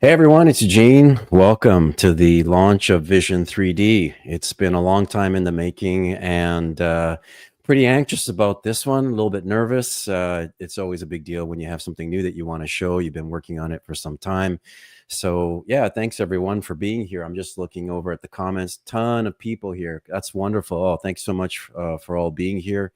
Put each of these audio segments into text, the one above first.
Hey everyone, it's Eugene. Welcome to the launch of Vision-3D. It's been a long time in the making and pretty anxious about this one, a little bit nervous. It's always a big deal when you have something new that you want to show. You've been working on it for some time. So yeah, thanks everyone for being here. I'm just looking over at the comments, ton of people here. That's wonderful. Oh, thanks so much for all being here.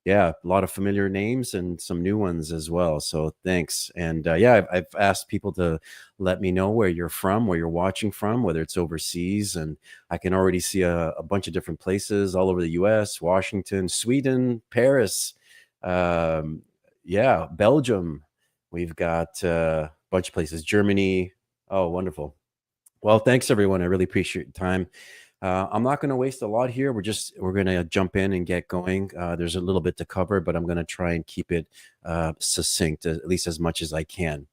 Yeah, a lot of familiar names and some new ones as well. So thanks. And yeah, I've asked people to let me know where you're from, where you're watching from, whether it's overseas. And I can already see a bunch of different places all over the US, Washington, Sweden, Paris, um, yeah, Belgium. We've got a bunch of places, Germany. Oh, wonderful. Well, thanks everyone. I really appreciate your time. I'm not going to waste a lot here. We're going to jump in and get going. There's a little bit to cover, but I'm going to try and keep it succinct, at least as much as I can.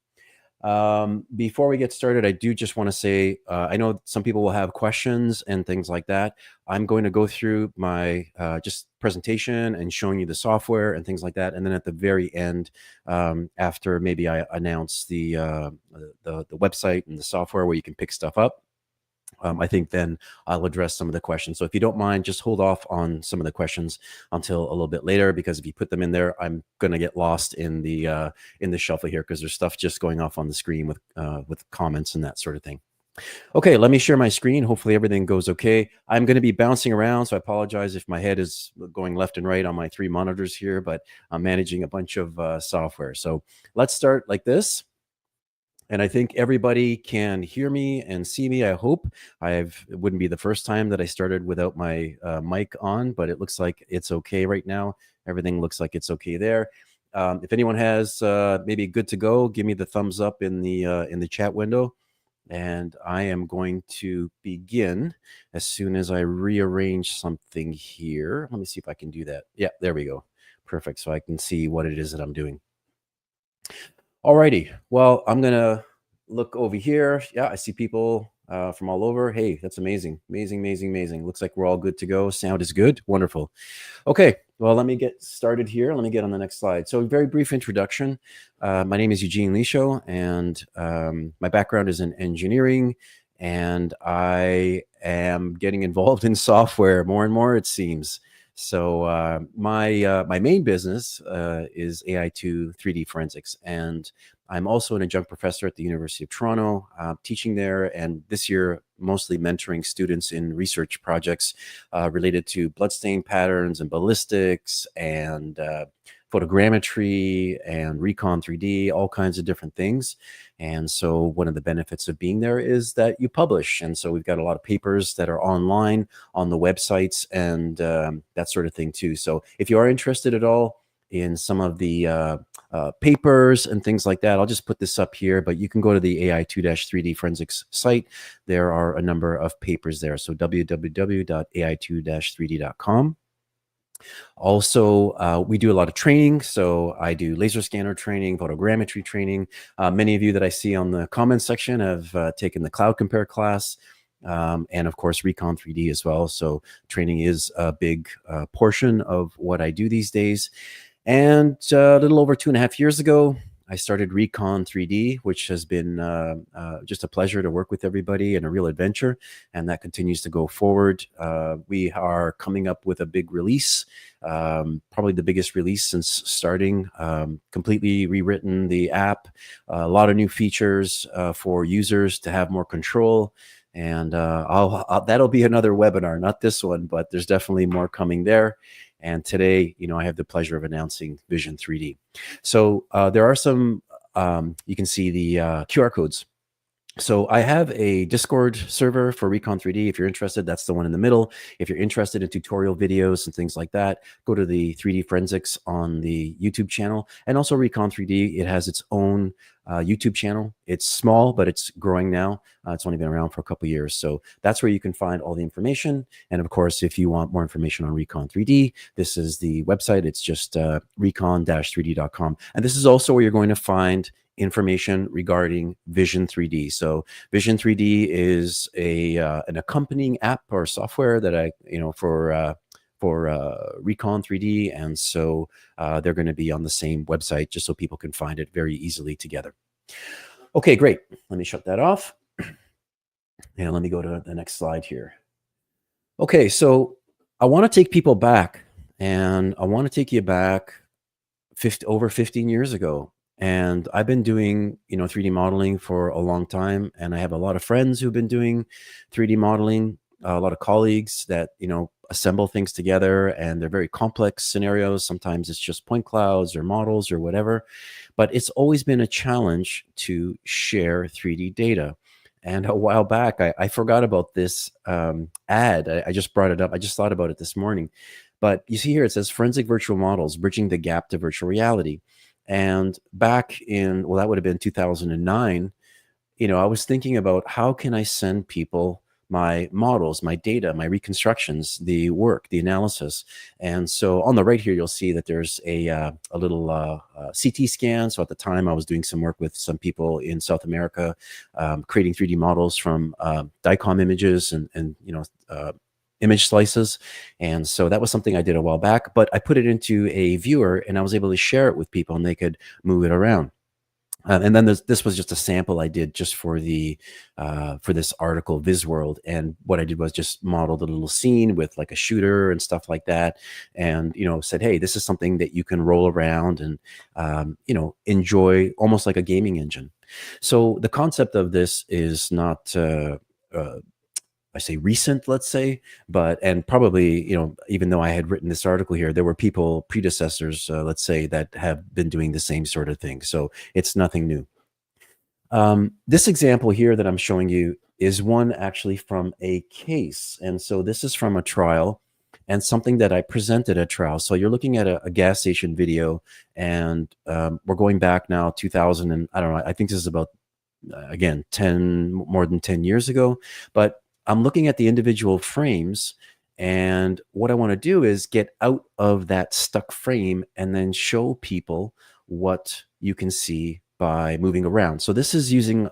Before we get started, I do just want to say, I know some people will have questions and things like that. I'm going to go through my just presentation and showing you the software and things like that. And then at the very end, after maybe I announce the website and the software where you can pick stuff up, I think then I'll address some of the questions. So if you don't mind, just hold off on some of the questions until a little bit later, because if you put them in there, I'm going to get lost in the shuffle here, because there's stuff just going off on the screen with comments and that sort of thing. Okay, let me share my screen. Hopefully everything goes okay. I'm going to be bouncing around, so I apologize if my head is going left and right on my 3 monitors here, but I'm managing a bunch of software. So let's start like this. And I think everybody can hear me and see me, I hope. It wouldn't be the first time that I started without my mic on, but it looks like it's okay right now. Everything looks like it's okay there. If anyone has maybe good to go, give me the thumbs up in the chat window. And I am going to begin as soon as I rearrange something here. Let me see if I can do that. Yeah, there we go. Perfect. So I can see what it is that I'm doing. Alrighty, well, I'm gonna look over here. Yeah, I see people from all over. Hey, that's amazing, amazing, amazing, amazing. Looks like we're all good to go. Sound is good, wonderful. Okay, well, let me get started here. Let me get on the next slide. So a very brief introduction. My name is Eugene Lisho, and my background is in engineering, and I am getting involved in software more and more, it seems. So my main business is AI2 3D forensics, and I'm also an adjunct professor at the University of Toronto, teaching there, and this year mostly mentoring students in research projects related to bloodstain patterns and ballistics and photogrammetry and recon 3D, all kinds of different things. And so one of the benefits of being there is that you publish. And so we've got a lot of papers that are online on the websites and that sort of thing too. So if you are interested at all in some of the papers and things like that, I'll just put this up here, but you can go to the AI2-3D forensics site. There are a number of papers there. So www.ai2-3d.com. Also, we do a lot of training. So I do laser scanner training, photogrammetry training. Many of you that I see on the comments section have taken the Cloud Compare class, and of course, Recon 3D as well. So training is a big portion of what I do these days. And a little over 2.5 years ago, I started Recon 3D, which has been just a pleasure to work with everybody and a real adventure. And that continues to go forward. We are coming up with a big release, probably the biggest release since starting, completely rewritten the app, a lot of new features for users to have more control. And that'll be another webinar, not this one, but there's definitely more coming there. And today, I have the pleasure of announcing Vision-3D. So there are some, you can see the QR codes. So I have a Discord server for Recon 3D. If you're interested, that's the one in the middle. If you're interested in tutorial videos and things like that, go to the 3D Forensics on the YouTube channel. And also Recon 3D, it has its own YouTube channel. It's small, but it's growing now. It's only been around for a couple of years. So that's where you can find all the information. And of course, if you want more information on Recon 3D, this is the website. It's just recon-3d.com. And this is also where you're going to find information regarding Vision-3D. So Vision-3D is an accompanying app or software that I, for Recon 3D. And so they're going to be on the same website just so people can find it very easily together. Okay, great. Let me shut that off. And let me go to the next slide here. Okay, so I want to take people back, and I want to take you back over 15 years ago. And I've been doing, 3D modeling for a long time, and I have a lot of friends who've been doing 3D modeling, a lot of colleagues that, assemble things together, and they're very complex scenarios. Sometimes it's just point clouds or models or whatever, but it's always been a challenge to share 3D data. And a while back, I forgot about this ad. I just brought it up. I just thought about it this morning. But you see here, it says forensic virtual models, bridging the gap to virtual reality. And back in, well, that would have been 2009, I was thinking about how can I send people my models, my data, my reconstructions, the work, the analysis. And so on the right here, you'll see that there's a little CT scan. So at the time, I was doing some work with some people in South America, creating 3D models from DICOM images and image slices. And so that was something I did a while back, but I put it into a viewer and I was able to share it with people and they could move it around. And then this was just a sample I did just for for this article, Visworld. And what I did was just modeled a little scene with like a shooter and stuff like that, and said, hey, this is something that you can roll around and enjoy, almost like a gaming engine. So the concept of this is not I say recent, let's say, and probably, even though I had written this article here, there were people, predecessors, let's say, that have been doing the same sort of thing. So it's nothing new. This example here that I'm showing you is one actually from a case. And so this is from a trial and something that I presented at trial. So you're looking at a gas station video, and we're going back now 2000, and I don't know, I think this is about, again, more than 10 years ago. But I'm looking at the individual frames, and what I want to do is get out of that stuck frame and then show people what you can see by moving around. So this is using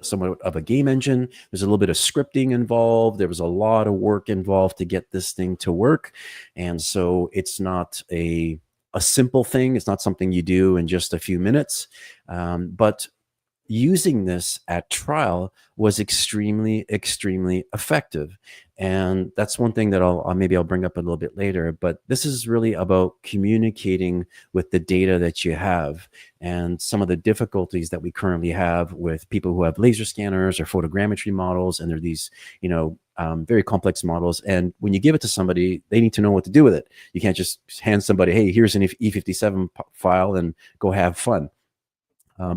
somewhat of a game engine. There's a little bit of scripting involved. There was a lot of work involved to get this thing to work. And so it's not a simple thing. It's not something you do in just a few minutes. But using this at trial was extremely, extremely effective. And that's one thing that maybe I'll bring up a little bit later, but this is really about communicating with the data that you have, and some of the difficulties that we currently have with people who have laser scanners or photogrammetry models. And they're these, very complex models. And when you give it to somebody, they need to know what to do with it. You can't just hand somebody, hey, here's an E57 file and go have fun.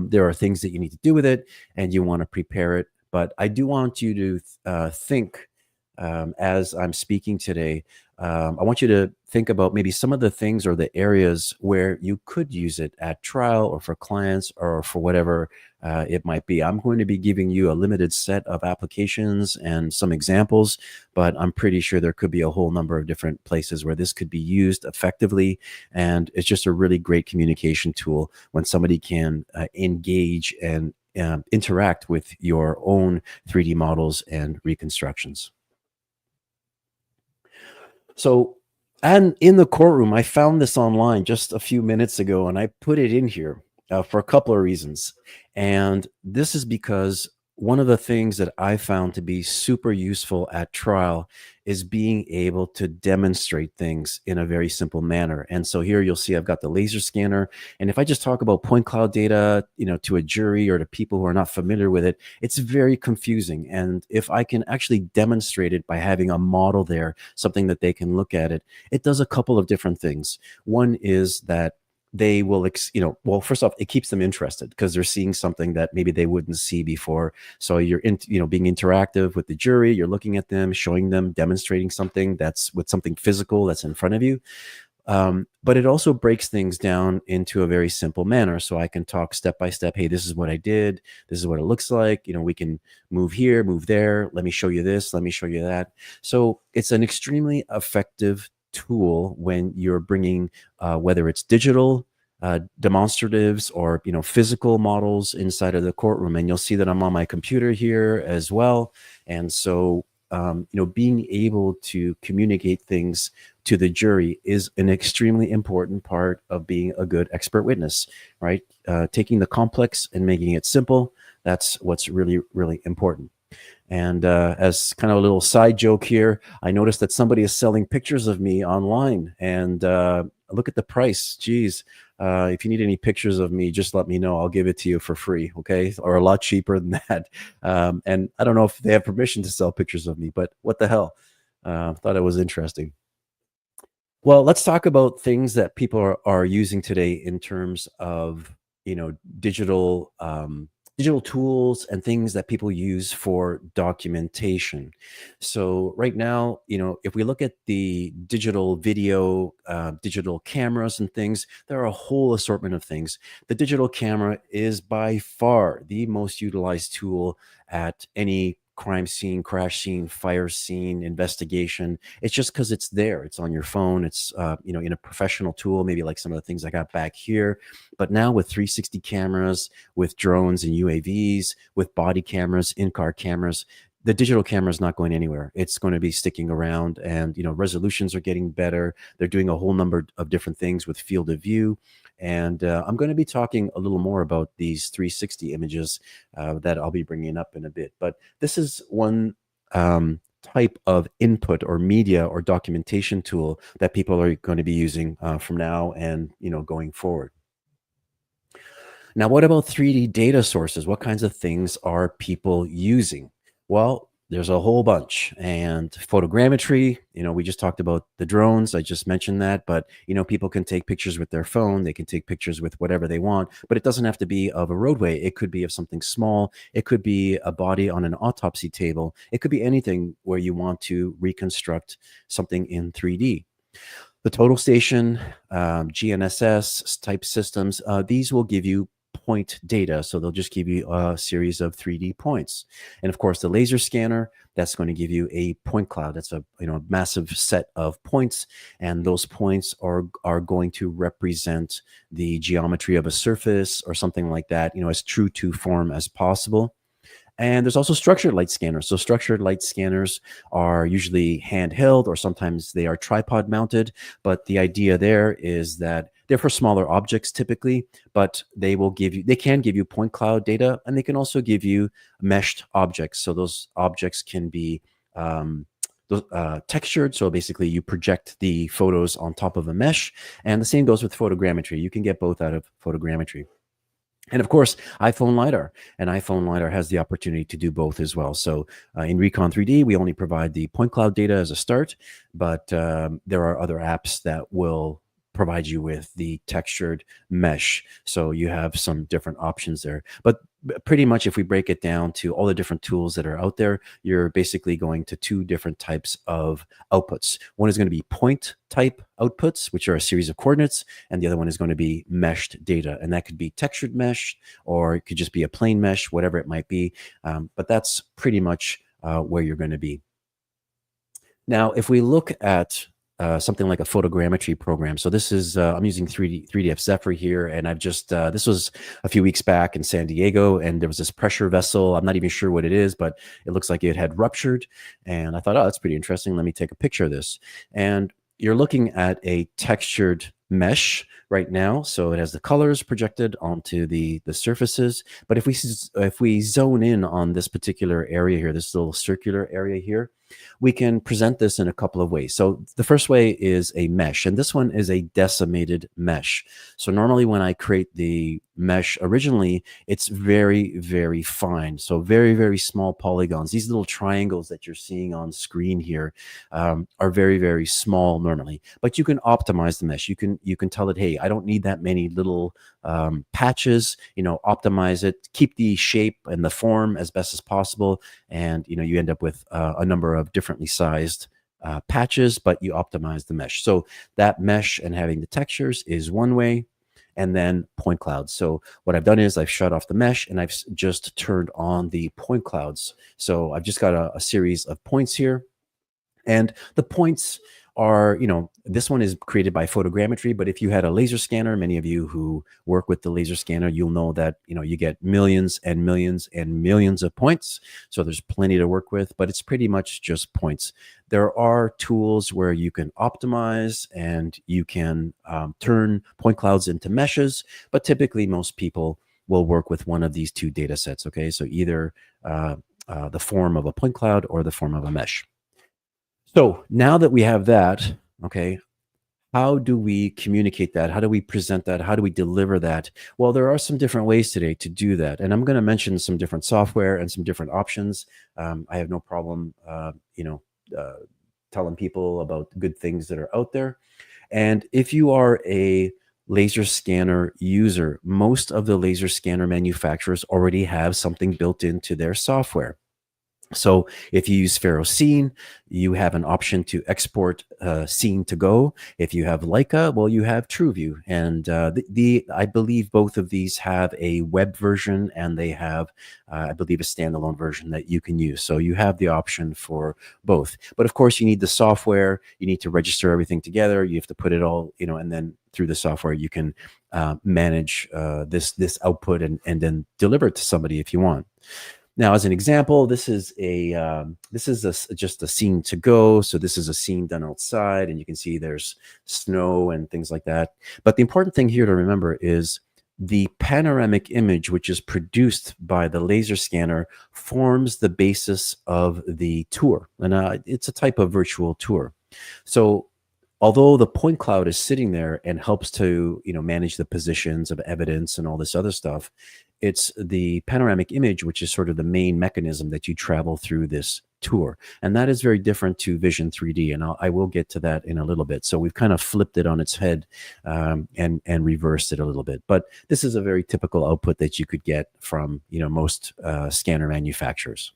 There are things that you need to do with it, and you want to prepare it. But I do want you to think, as I'm speaking today, I want you to think about maybe some of the things or the areas where you could use it at trial or for clients or for whatever it might be. I'm going to be giving you a limited set of applications and some examples, but I'm pretty sure there could be a whole number of different places where this could be used effectively. And it's just a really great communication tool when somebody can engage and interact with your own 3D models and reconstructions. So, and in the courtroom, I found this online just a few minutes ago, and I put it in here for a couple of reasons. And this is because one of the things that I found to be super useful at trial is being able to demonstrate things in a very simple manner. And so here you'll see I've got the laser scanner. And if I just talk about point cloud data, to a jury or to people who are not familiar with it, it's very confusing. And if I can actually demonstrate it by having a model there, something that they can look at it, it does a couple of different things. One is that they will, well, first off, it keeps them interested because they're seeing something that maybe they wouldn't see before. So you're being interactive with the jury, you're looking at them, showing them, demonstrating something that's with something physical that's in front of you. But it also breaks things down into a very simple manner. So I can talk step by step. Hey, this is what I did. This is what it looks like. We can move here, move there. Let me show you this. Let me show you that. So it's an extremely effective tool when you're bringing, whether it's digital demonstratives or physical models inside of the courtroom. And you'll see that I'm on my computer here as well. And so being able to communicate things to the jury is an extremely important part of being a good expert witness, right? Taking the complex and making it simple, That's what's really, really important. And as kind of a little side joke here, I noticed that somebody is selling pictures of me online, and look at the price. Geez, if you need any pictures of me, just let me know. I'll give it to you for free, okay? Or a lot cheaper than that. And I don't know if they have permission to sell pictures of me, but what the hell? Thought it was interesting. Well, let's talk about things that people are using today in terms of, digital digital tools and things that people use for documentation. So right now, if we look at the digital video, digital cameras and things, there are a whole assortment of things. The digital camera is by far the most utilized tool at any crime scene, crash scene, fire scene, investigation. It's just because it's there. It's on your phone. It's in a professional tool, maybe like some of the things I got back here. But now with 360 cameras, with drones and UAVs, with body cameras, in-car cameras, the digital camera is not going anywhere. It's going to be sticking around, and resolutions are getting better. They're doing a whole number of different things with field of view, and I'm going to be talking a little more about these 360 images that I'll be bringing up in a bit. But this is one type of input or media or documentation tool that people are going to be using from now and going forward. Now, what about 3D data sources? What kinds of things are people using? Well, there's a whole bunch. And photogrammetry, we just talked about the drones. I just mentioned that, but people can take pictures with their phone. They can take pictures with whatever they want, but it doesn't have to be of a roadway. It could be of something small. It could be a body on an autopsy table. It could be anything where you want to reconstruct something in 3D. The total station, GNSS type systems, these will give you point data. So they'll just give you a series of 3D points. And of course, the laser scanner, that's going to give you a point cloud. That's a massive set of points. And those points are going to represent the geometry of a surface or something like that, as true to form as possible. And there's also structured light scanners. So structured light scanners are usually handheld, or sometimes they are tripod mounted. But the idea there is that they're for smaller objects typically, but they can give you point cloud data, and they can also give you meshed objects. So those objects can be textured. So basically you project the photos on top of a mesh. And the same goes with photogrammetry. You can get both out of photogrammetry. And of course, iPhone LiDAR. And iPhone LiDAR has the opportunity to do both as well. So in Recon 3D, we only provide the point cloud data as a start, but there are other apps that will provide you with the textured mesh. So you have some different options there. But pretty much if we break it down to all the different tools that are out there, you're basically going to two different types of outputs. One is going to be point type outputs, which are a series of coordinates, and the other one is going to be meshed data. And that could be textured mesh, or it could just be a plain mesh, whatever it might be. But that's pretty much where you're going to be. Now, if we look at something like a photogrammetry program. So this is, I'm using 3DF Zephyr here, and I've just, this was a few weeks back in San Diego, and there was this pressure vessel. I'm not even sure what it is, but it looks like it had ruptured. And I thought, oh, that's pretty interesting. Let me take a picture of this. And you're looking at a textured mesh right now. So it has the colors projected onto the surfaces. But if we zone in on this particular area here, this little circular area here, we can present this in a couple of ways. So the first way is a mesh, and this one is a decimated mesh. So normally when I create the mesh originally, it's very, very fine. So very, very small polygons. These little triangles that you're seeing on screen here are very, very small normally, but you can optimize the mesh. You can tell it, hey, I don't need that many little patches, optimize it, keep the shape and the form as best as possible. And, you end up with a number of differently sized patches, but you optimize the mesh. So that mesh and having the textures is one way. And then point clouds. So what I've done is I've shut off the mesh and I've just turned on the point clouds. So I've just got a series of points here. And the points are, this one is created by photogrammetry, but if you had a laser scanner, many of you who work with the laser scanner, you'll know that, you get millions and millions and millions of points. So there's plenty to work with, but it's pretty much just points. There are tools where you can optimize and you can turn point clouds into meshes, but typically most people will work with one of these two data sets. Okay, so either the form of a point cloud or the form of a mesh. So now that we have that, okay, how do we communicate that? How do we present that? How do we deliver that? Well, there are some different ways today to do that. And I'm going to mention some different software and some different options. I have no problem, telling people about good things that are out there. And if you are a laser scanner user, most of the laser scanner manufacturers already have something built into their software. So if you use Ferrocene, you have an option to export scene to go. If you have Leica, well, you have TrueView, and I believe both of these have a web version, and they have, I believe, a standalone version that you can use. So you have the option for both. But of course, you need the software. You need to register everything together. You have to put it all, and then through the software you can manage this output and then deliver it to somebody if you want. Now, as an example, this is just a scene to go. So this is a scene done outside, and you can see there's snow and things like that. But the important thing here to remember is the panoramic image, which is produced by the laser scanner, forms the basis of the tour, and it's a type of virtual tour. So although the point cloud is sitting there and helps to manage the positions of evidence and all this other stuff, it's the panoramic image which is sort of the main mechanism that you travel through this tour, and that is very different to Vision-3D, and I will get to that in a little bit. So we've kind of flipped it on its head and reversed it a little bit, but this is a very typical output that you could get from most scanner manufacturers.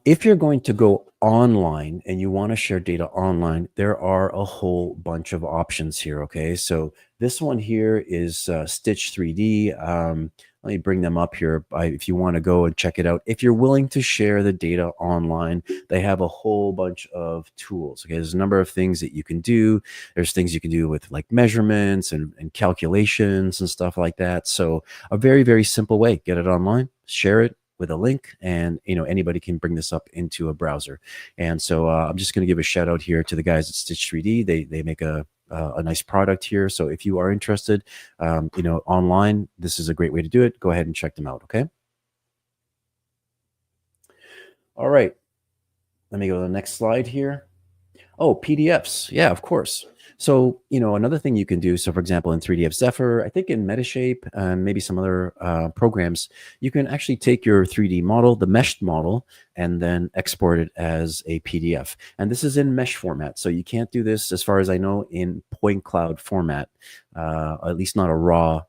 If you're going to go online and you want to share data online, there are a whole bunch of options here. Okay, so this one here is Stitch 3D. Let me bring them up here if you want to go and check it out. If you're willing to share the data online, they have a whole bunch of tools. Okay, there's a number of things that you can do. There's things you can do with like measurements and calculations and stuff like that. So a very, very simple way: get it online, share it with a link, and anybody can bring this up into a browser. And so I'm just going to give a shout out here to the guys at Stitch 3D. They make a nice product here. So if you are interested, online, this is a great way to do it. Go ahead and check them out. Okay. All right. Let me go to the next slide here. Oh, PDFs. Yeah, of course. So, another thing you can do, so for example, in 3ds Zephyr, I think in Metashape and maybe some other programs, you can actually take your 3D model, the meshed model, and then export it as a PDF. And this is in mesh format. So you can't do this, as far as I know, in point cloud format, at least not a raw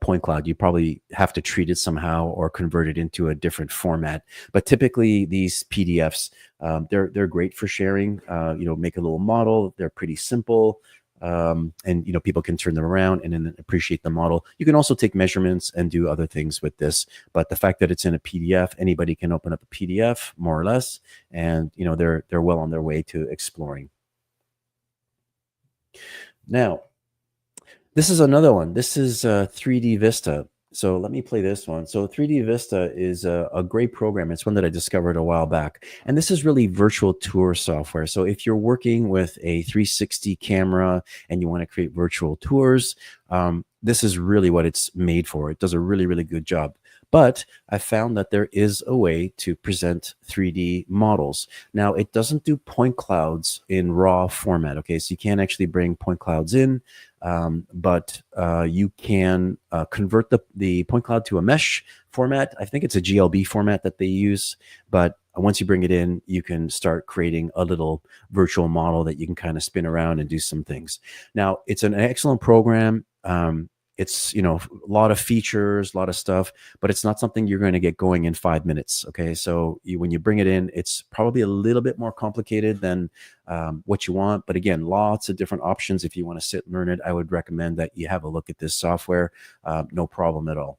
point cloud. You probably have to treat it somehow or convert it into a different format. But typically these PDFs, they're great for sharing. Make a little model. They're pretty simple, and people can turn them around and then appreciate the model. You can also take measurements and do other things with this. But the fact that it's in a PDF, anybody can open up a PDF more or less, and they're well on their way to exploring. Now, this is another one. This is 3D Vista. So let me play this one. So 3D Vista is a great program. It's one that I discovered a while back. And this is really virtual tour software. So if you're working with a 360 camera and you want to create virtual tours, this is really what it's made for. It does a really, really good job. But I found that there is a way to present 3D models. Now, it doesn't do point clouds in raw format, okay? So you can't actually bring point clouds in, but you can convert the point cloud to a mesh format. I think it's a GLB format that they use, but once you bring it in, you can start creating a little virtual model that you can kind of spin around and do some things. Now, it's an excellent program. It's, a lot of features, a lot of stuff, but it's not something you're going to get going in 5 minutes. Okay. So when you bring it in, it's probably a little bit more complicated than what you want. But again, lots of different options. If you want to sit and learn it, I would recommend that you have a look at this software. No problem at all.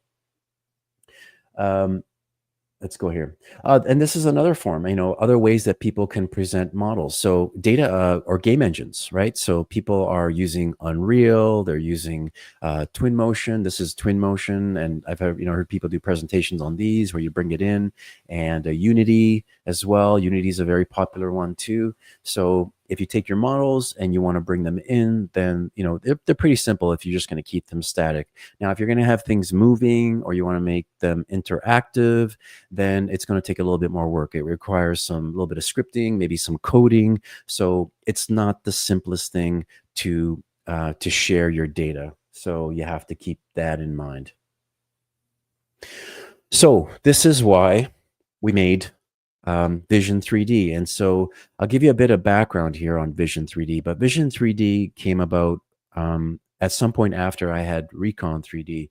Let's go here. And this is another form, other ways that people can present models. So data or game engines, right? So people are using Unreal, they're using Twinmotion. This is Twinmotion. And I've heard people do presentations on these where you bring it in, and Unity as well. Unity is a very popular one too. So if you take your models and you want to bring them in, then they're pretty simple if you're just going to keep them static. Now, if you're going to have things moving or you want to make them interactive, then it's going to take a little bit more work. It requires some little bit of scripting, maybe some coding. So it's not the simplest thing to share your data. So you have to keep that in mind. So this is why we made Vision-3D. And so I'll give you a bit of background here on Vision-3D, but Vision-3D came about at some point after I had Recon-3D.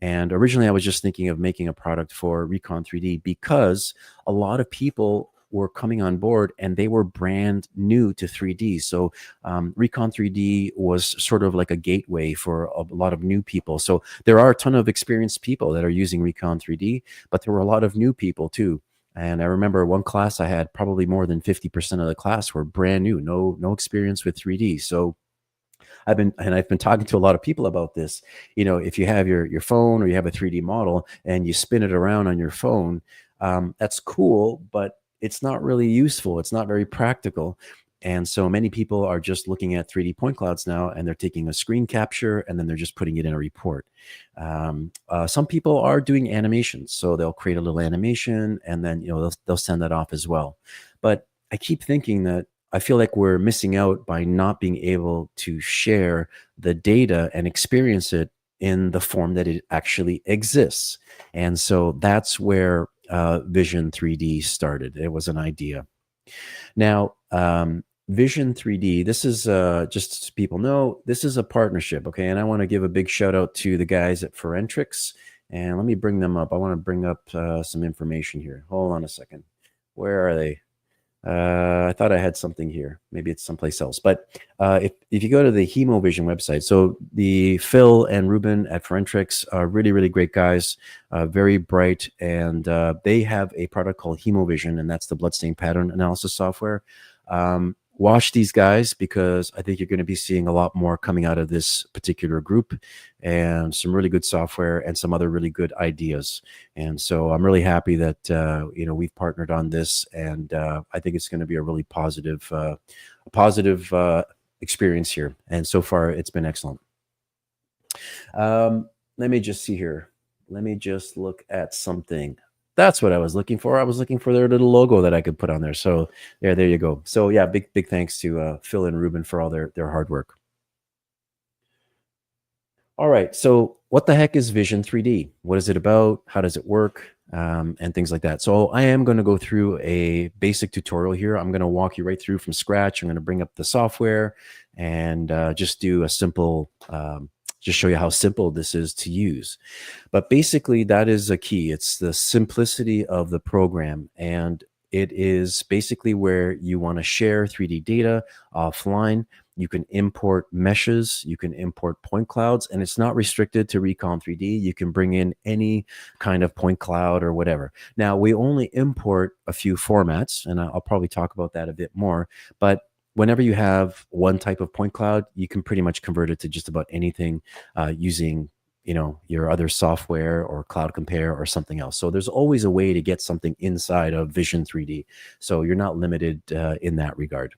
And originally I was just thinking of making a product for Recon-3D because a lot of people were coming on board and they were brand new to 3D. So Recon-3D was sort of like a gateway for a lot of new people. So there are a ton of experienced people that are using Recon-3D, but there were a lot of new people too. And I remember one class I had, probably more than 50% of the class were brand new, no experience with 3D. So I've been talking to a lot of people about this. If you have your phone or you have a 3D model and you spin it around on your phone, that's cool, but it's not really useful. It's not very practical. And so many people are just looking at 3D point clouds now, and they're taking a screen capture and then they're just putting it in a report. Some people are doing animations, so they'll create a little animation and then they'll send that off as well. But I keep thinking that I feel like we're missing out by not being able to share the data and experience it in the form that it actually exists. And so that's where Vision-3D started. It was an idea. Now, Vision-3D, this is just so people know, this is a partnership, okay? And I want to give a big shout out to the guys at Forentrix. And let me bring them up. I want to bring up some information here. Hold on a second. Where are they? I thought I had something here. Maybe it's someplace else. But if you go to the HemoVision website, so the Phil and Ruben at Forentrix are really, really great guys, very bright, and they have a product called HemoVision, and that's the bloodstain pattern analysis software. Watch these guys because I think you're going to be seeing a lot more coming out of this particular group, and some really good software and some other really good ideas. And so I'm really happy that we've partnered on this, and I think it's going to be a really positive experience here. And so far, it's been excellent. Let me just see here. Let me just look at something. That's what I was looking for. I was looking for their little logo that I could put on there. So there you go. So yeah, big thanks to Phil and Ruben for all their hard work. All right. So what the heck is Vision-3D? What is it about? How does it work? And things like that. So I am going to go through a basic tutorial here. I'm going to walk you right through from scratch. I'm going to bring up the software and just do a simple just show you how simple this is to use. But basically, that is a key. It's the simplicity of the program. And it is basically where you want to share 3D data offline. You can import meshes, you can import point clouds, and it's not restricted to Recon-3D. You can bring in any kind of point cloud or whatever. Now, we only import a few formats, and I'll probably talk about that a bit more. But whenever you have one type of point cloud, you can pretty much convert it to just about anything using your other software or Cloud Compare or something else. So there's always a way to get something inside of Vision-3D. So you're not limited in that regard.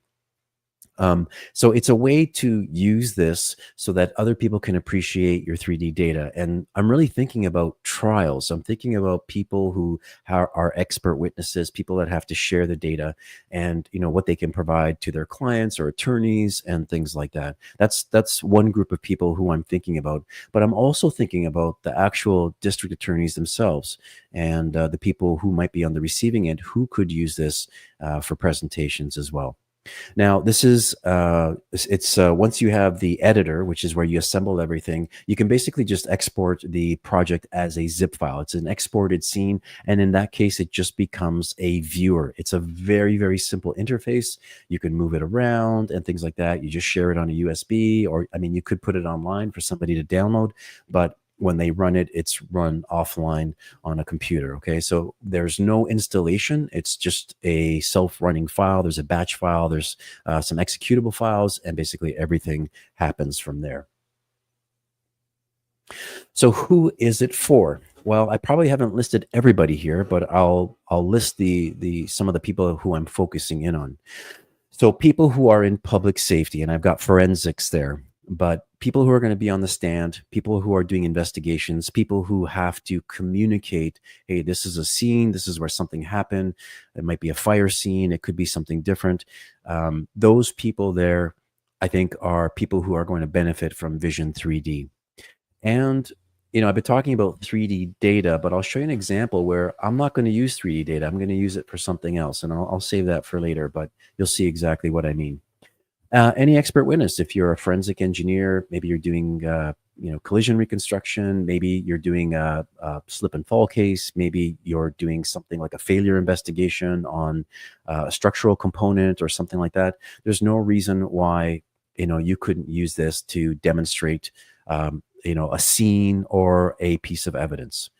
So it's a way to use this so that other people can appreciate your 3D data. And I'm really thinking about trials. I'm thinking about people who are expert witnesses, people that have to share the data and what they can provide to their clients or attorneys and things like that. That's one group of people who I'm thinking about. But I'm also thinking about the actual district attorneys themselves and the people who might be on the receiving end who could use this for presentations as well. Now, this is, once you have the editor, which is where you assemble everything, you can basically just export the project as a zip file. It's an exported scene. And in that case, it just becomes a viewer. It's a very, very simple interface. You can move it around and things like that. You just share it on a USB, or, you could put it online for somebody to download, but when they run it, it's run offline on a computer. Okay, so there's no installation. It's just a self-running file. There's a batch file. There's some executable files, and basically everything happens from there. So who is it for? Well, I probably haven't listed everybody here, but I'll list some of the people who I'm focusing in on. So people who are in public safety, and I've got forensics there, but people who are going to be on the stand, people who are doing investigations, people who have to communicate, hey, this is a scene, this is where something happened. It might be a fire scene, it could be something different. Those people there, I think, are people who are going to benefit from Vision 3D. And I've been talking about 3D data, but I'll show you an example where I'm not going to use 3D data. I'm going to use it for something else, and I'll save that for later, but you'll see exactly what I mean. Any expert witness, if you're a forensic engineer, maybe you're doing collision reconstruction, maybe you're doing a slip and fall case, maybe you're doing something like a failure investigation on a structural component or something like that. There's no reason why you couldn't use this to demonstrate a scene or a piece of evidence.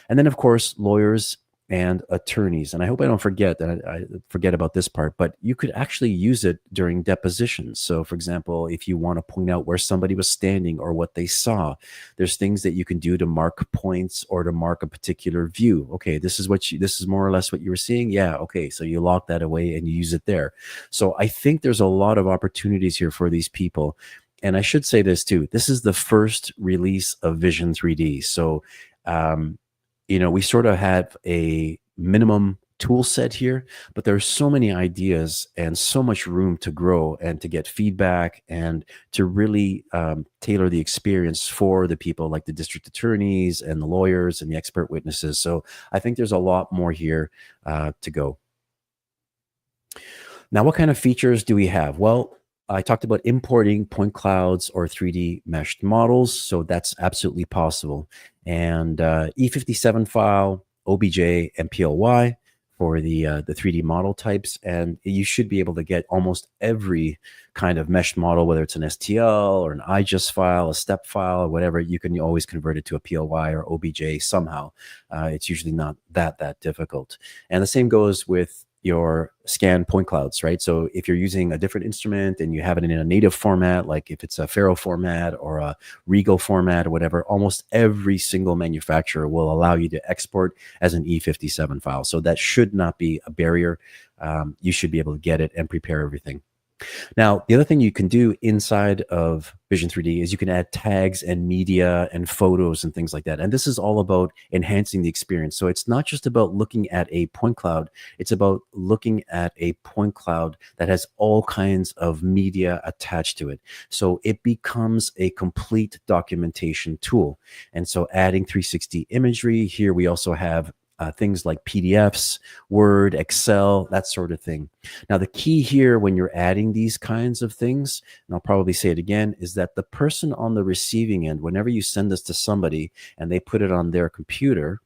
And then, of course, lawyers and attorneys. And I hope I don't forget that I forget about this part, but you could actually use it during depositions. So, for example, if you want to point out where somebody was standing or what they saw, there's things that you can do to mark points or to mark a particular view. Okay, this is more or less what you were seeing. Yeah, okay, so you lock that away and you use it there. So I think there's a lot of opportunities here for these people. And I should say this too. This is the first release of Vision 3D. So, we sort of have a minimum tool set here, but there's so many ideas and so much room to grow and to get feedback and to really tailor the experience for the people like the district attorneys and the lawyers and the expert witnesses. So I think there's a lot more here to go. Now, what kind of features do we have? Well, I talked about importing point clouds or 3D meshed models, so that's absolutely possible. And E57 file, OBJ, and PLY for the 3D model types, and you should be able to get almost every kind of meshed model, whether it's an STL or an IGES file, a step file, or whatever. You can always convert it to a PLY or OBJ somehow. It's usually not that difficult. And the same goes with your scan point clouds, right? So if you're using a different instrument and you have it in a native format, like if it's a Faro format or a Regal format or whatever, almost every single manufacturer will allow you to export as an E57 file. So that should not be a barrier. You should be able to get it and prepare everything. Now, the other thing you can do inside of Vision 3D is you can add tags and media and photos and things like that. And this is all about enhancing the experience. So it's not just about looking at a point cloud. It's about looking at a point cloud that has all kinds of media attached to it. So it becomes a complete documentation tool. And so adding 360 imagery, here we also have things like PDFs, Word, Excel, that sort of thing. Now, the key here when you're adding these kinds of things, and I'll probably say it again, is that the person on the receiving end, whenever you send this to somebody and they put it on their computer,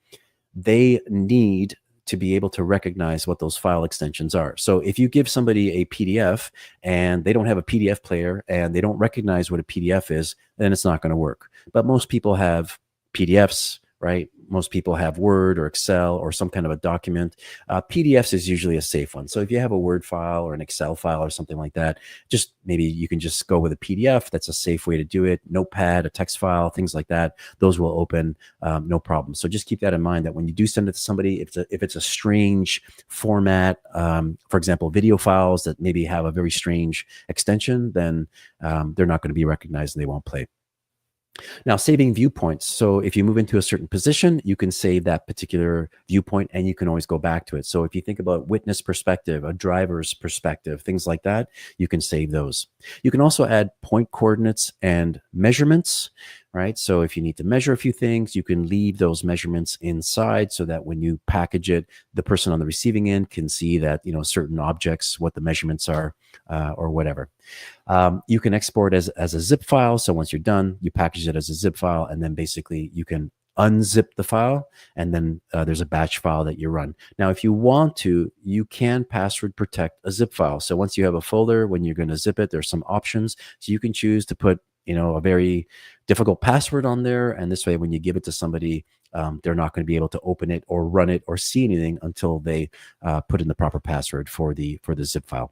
they need to be able to recognize what those file extensions are. So if you give somebody a PDF and they don't have a PDF player and they don't recognize what a PDF is, then it's not going to work. But most people have PDFs, right? Most people have Word or Excel or some kind of a document. PDFs is usually a safe one. So if you have a Word file or an Excel file or something like that, just maybe you can just go with a PDF. That's a safe way to do it. Notepad, a text file, things like that. Those will open, no problem. So just keep that in mind that when you do send it to somebody, if it's a strange format, for example, video files that maybe have a very strange extension, then they're not going to be recognized and they won't play. Now, saving viewpoints. So if you move into a certain position, you can save that particular viewpoint and you can always go back to it. So if you think about witness perspective, a driver's perspective, things like that, you can save those. You can also add point coordinates and measurements, right? So if you need to measure a few things, you can leave those measurements inside so that when you package it, the person on the receiving end can see that, certain objects, what the measurements are, or whatever. You can export as a zip file. So once you're done, you package it as a zip file, and then basically you can unzip the file, and then there's a batch file that you run. Now, if you want to, you can password protect a zip file. So once you have a folder, when you're going to zip it, there's some options. So you can choose to put, a very difficult password on there. And this way, when you give it to somebody, they're not going to be able to open it or run it or see anything until they put in the proper password for the zip file.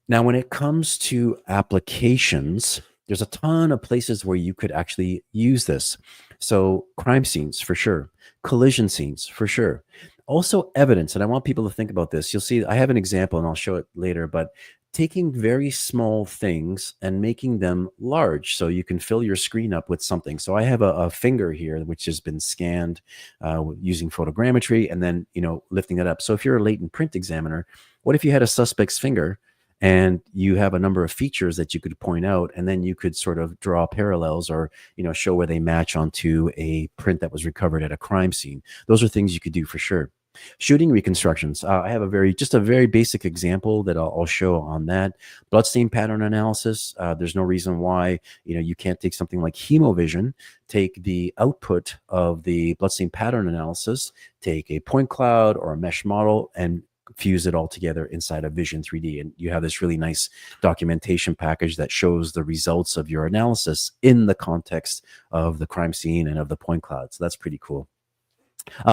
Now, when it comes to applications, There's a ton of places where you could actually use this. So crime scenes for sure, collision scenes for sure. Also evidence, and I want people to think about this. You'll see I have an example and I'll show it later, but taking very small things and making them large so you can fill your screen up with something. So I have a finger here which has been scanned using photogrammetry and then lifting it up. So if you're a latent print examiner, what if you had a suspect's finger and you have a number of features that you could point out, and then you could sort of draw parallels or show where they match onto a print that was recovered at a crime scene? Those are things you could do for sure. Shooting reconstructions. I have a very basic example that I'll show on that. Bloodstain pattern analysis. There's no reason why you can't take something like hemovision, take the output of the bloodstain pattern analysis, take a point cloud or a mesh model, and fuse it all together inside of Vision-3D. And you have this really nice documentation package that shows the results of your analysis in the context of the crime scene and of the point cloud. So that's pretty cool.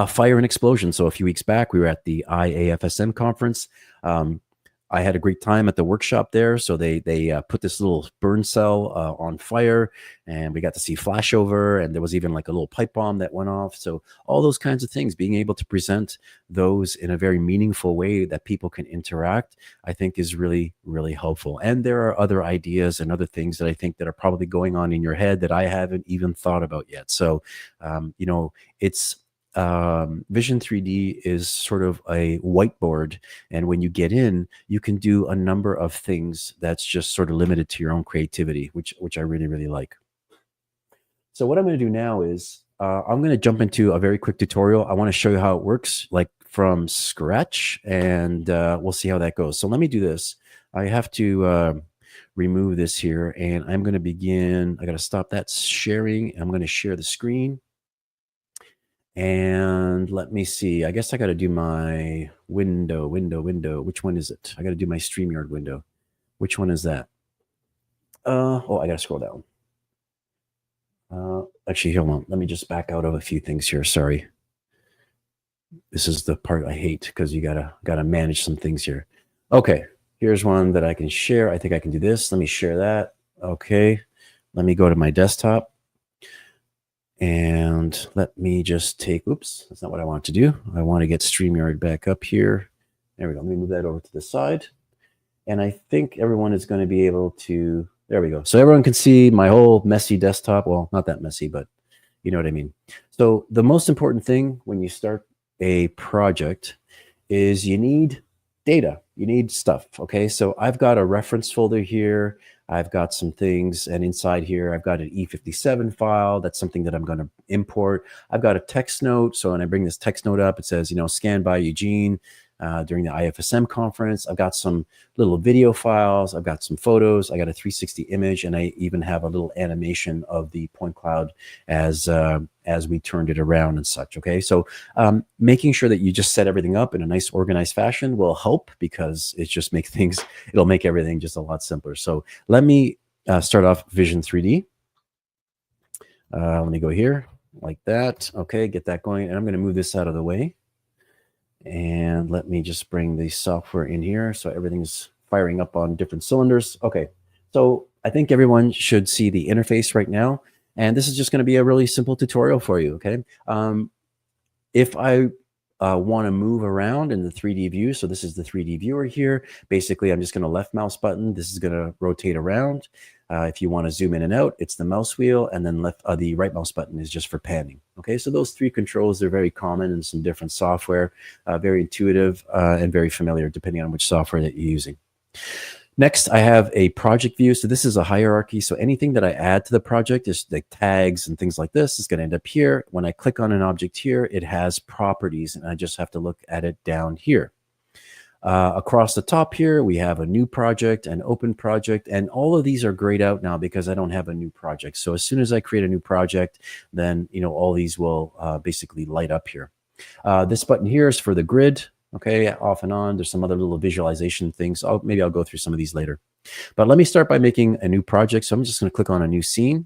Fire and explosion. So a few weeks back, we were at the IAFSM conference. I had a great time at the workshop there. So they put this little burn cell on fire, and we got to see flashover, and there was even like a little pipe bomb that went off. So all those kinds of things, being able to present those in a very meaningful way that people can interact, I think is really, really helpful. And there are other ideas and other things that I think that are probably going on in your head that I haven't even thought about yet. So, it's Vision-3D is sort of a whiteboard, and when you get in, you can do a number of things that's just sort of limited to your own creativity, which I really, really like. So what I'm going to do now is I'm going to jump into a very quick tutorial. I want to show you how it works, like from scratch, and we'll see how that goes. So let me do this. I have to remove this here, and I'm going to begin. I got to stop that sharing. I'm going to share the screen. And let me see. I guess I got to do my window. Which one is it? I got to do my StreamYard window. Which one is that? Oh, I got to scroll down. Actually, hold on. Let me just back out of a few things here. Sorry. This is the part I hate because you gotta manage some things here. Okay, here's one that I can share. I think I can do this. Let me share that. Okay, let me go to my desktop. And let me just take, oops, that's not what I want to do. I want to get StreamYard back up here. There we go. Let me move that over to the side. And I think everyone is going to be able to, there we go. So everyone can see my whole messy desktop. Well, not that messy, but you know what I mean. So the most important thing when you start a project is you need data. You need stuff. Okay, so I've got a reference folder here. I've got some things, and inside here, I've got an E57 file. That's something that I'm going to import. I've got a text note. So when I bring this text note up, it says, scanned by Eugene during the IFSM conference. I've got some little video files. I've got some photos. I got a 360 image, and I even have a little animation of the point cloud as we turned it around and such. Okay, so making sure that you just set everything up in a nice organized fashion will help, because it just it'll make everything just a lot simpler. So let me start off Vision-3D. Let me go here like that. Okay, get that going. And I'm going to move this out of the way. And let me just bring the software in here so everything's firing up on different cylinders. Okay, so I think everyone should see the interface right now. And this is just going to be a really simple tutorial for you, okay? If I want to move around in the 3D view, so this is the 3D viewer here. Basically, I'm just going to left mouse button. This is going to rotate around. If you want to zoom in and out, it's the mouse wheel, and then the right mouse button is just for panning. Okay, so those three controls, they're very common in some different software, very intuitive and very familiar depending on which software that you're using. Next, I have a project view. So this is a hierarchy. So anything that I add to the project is like tags and things like this is going to end up here. When I click on an object here, it has properties, and I just have to look at it down here. Across the top here, we have a new project, an open project, and all of these are grayed out now because I don't have a new project. So as soon as I create a new project, then all these will basically light up here. This button here is for the grid. Okay, off and on. There's some other little visualization things. Maybe I'll go through some of these later. But let me start by making a new project. So I'm just going to click on a new scene.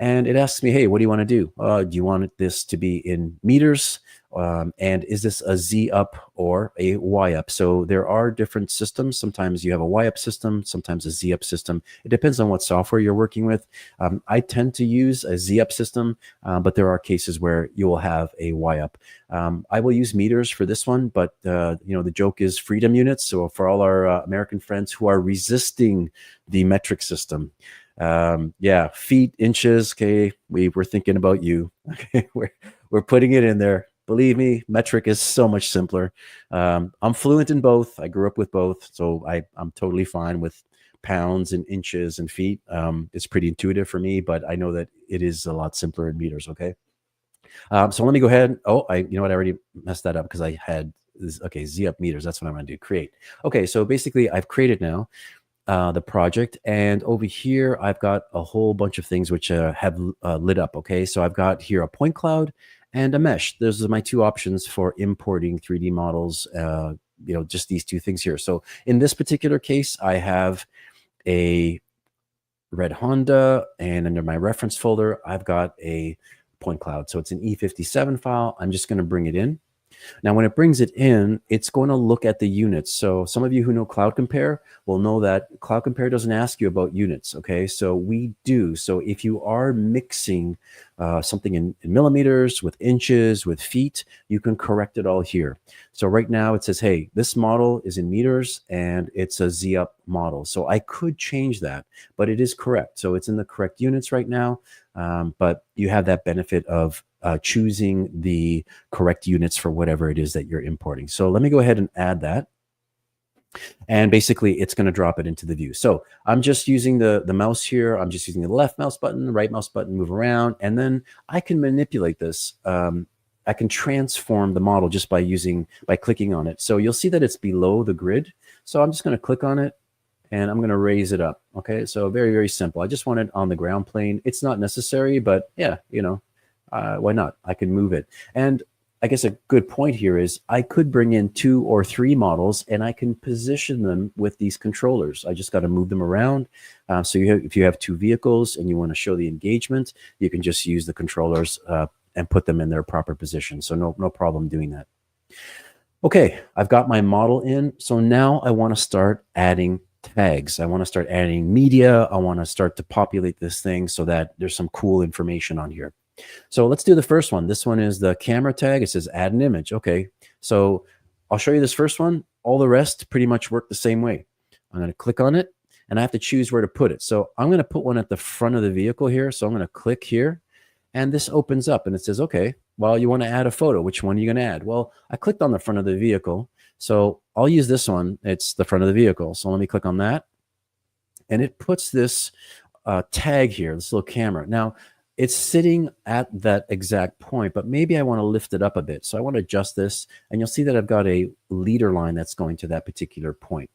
And it asks me, hey, what do you want to do? Do you want this to be in meters? And is this a Z up or a Y up? So there are different systems. Sometimes you have a Y up system, sometimes a Z up system. It depends on what software you're working with. I tend to use a Z up system, but there are cases where you will have a Y up. I will use meters for this one, but the joke is freedom units. So for all our American friends who are resisting the metric system, yeah, feet, inches. Okay, we're thinking about you. Okay, we're putting it in there. Believe me, metric is so much simpler. I'm fluent in both. I grew up with both, so I'm totally fine with pounds and inches and feet. It's pretty intuitive for me, but I know that it is a lot simpler in meters. Okay, so let me go ahead. Oh, you know what? I already messed that up because I had this. Okay, Z up meters. That's what I'm going to do. Create. Okay, so basically, I've created now the project, and over here I've got a whole bunch of things which have lit up. Okay, so I've got here a point cloud and a mesh. Those are my two options for importing 3D models. Just these two things here. So in this particular case, I have a red Honda, and under my reference folder I've got a point cloud. So it's an E57 file. I'm just going to bring it in. Now, when it brings it in, it's going to look at the units. So some of you who know Cloud Compare will know that Cloud Compare doesn't ask you about units, okay? So we do. So if you are mixing something in millimeters with inches, with feet, you can correct it all here. So right now it says, hey, this model is in meters and it's a Z-up model. So I could change that, but it is correct. So it's in the correct units right now, but you have that benefit of choosing the correct units for whatever it is that you're importing. So let me go ahead and add that. And basically, it's going to drop it into the view. So I'm just using the mouse here. I'm just using the left mouse button, the right mouse button, move around. And then I can manipulate this. I can transform the model just by clicking on it. So you'll see that it's below the grid. So I'm just going to click on it, and I'm going to raise it up. Okay, so very, very simple. I just want it on the ground plane. It's not necessary, but yeah, why not? I can move it. And I guess a good point here is I could bring in 2 or 3 models and I can position them with these controllers. I just got to move them around. So if you have 2 vehicles and you want to show the engagement, you can just use the controllers and put them in their proper position. So no problem doing that. Okay, I've got my model in. So now I want to start adding tags. I want to start adding media. I want to start to populate this thing so that there's some cool information on here. So let's do the first one. This one is the camera tag. It says add an image. Okay, so I'll show you this first one. All the rest pretty much work the same way. I'm going to click on it, and I have to choose where to put it. So I'm going to put one at the front of the vehicle here. So I'm going to click here, and this opens up, and it says, okay, well, you want to add a photo. Which one are you going to add? Well, I clicked on the front of the vehicle, so I'll use this one. It's the front of the vehicle. So let me click on that, and it puts this tag here, this little camera. Now, it's sitting at that exact point, but maybe I want to lift it up a bit. So I want to adjust this, and you'll see that I've got a leader line that's going to that particular point.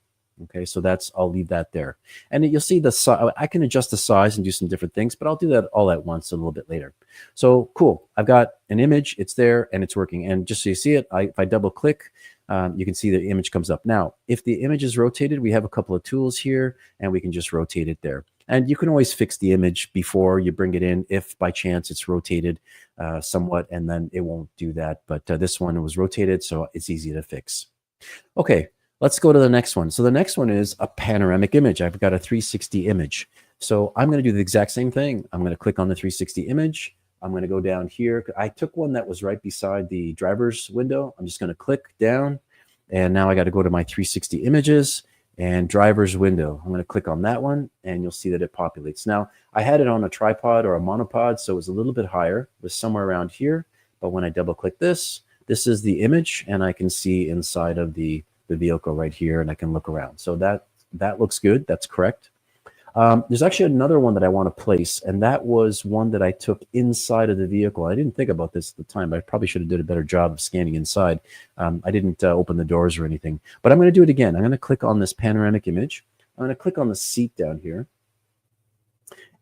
Okay, so I'll leave that there. And you'll see the size. I can adjust the size and do some different things, but I'll do that all at once a little bit later. So cool. I've got an image. It's there and it's working. And just so you see it, if I double click, you can see the image comes up. Now, if the image is rotated, we have a couple of tools here, and we can just rotate it there. And you can always fix the image before you bring it in if by chance it's rotated somewhat, and then it won't do that. But this one was rotated, so it's easy to fix. Okay, let's go to the next one. So the next one is a panoramic image. I've got a 360 image. So I'm going to do the exact same thing. I'm going to click on the 360 image. I'm going to go down here. I took one that was right beside the driver's window. I'm just going to click down, and now I got to go to my 360 images and driver's window. I'm going to click on that one, and you'll see that it populates. Now, I had it on a tripod or a monopod, so it was a little bit higher. It was somewhere around here, but when I double click this is the image, and I can see inside of the vehicle right here, and I can look around. So that looks good. That's correct. There's actually another one that I want to place, and that was one that I took inside of the vehicle. I didn't think about this at the time, but I probably should have did a better job of scanning inside. I didn't open the doors or anything, but I'm going to do it again. I'm going to click on this panoramic image. I'm going to click on the seat down here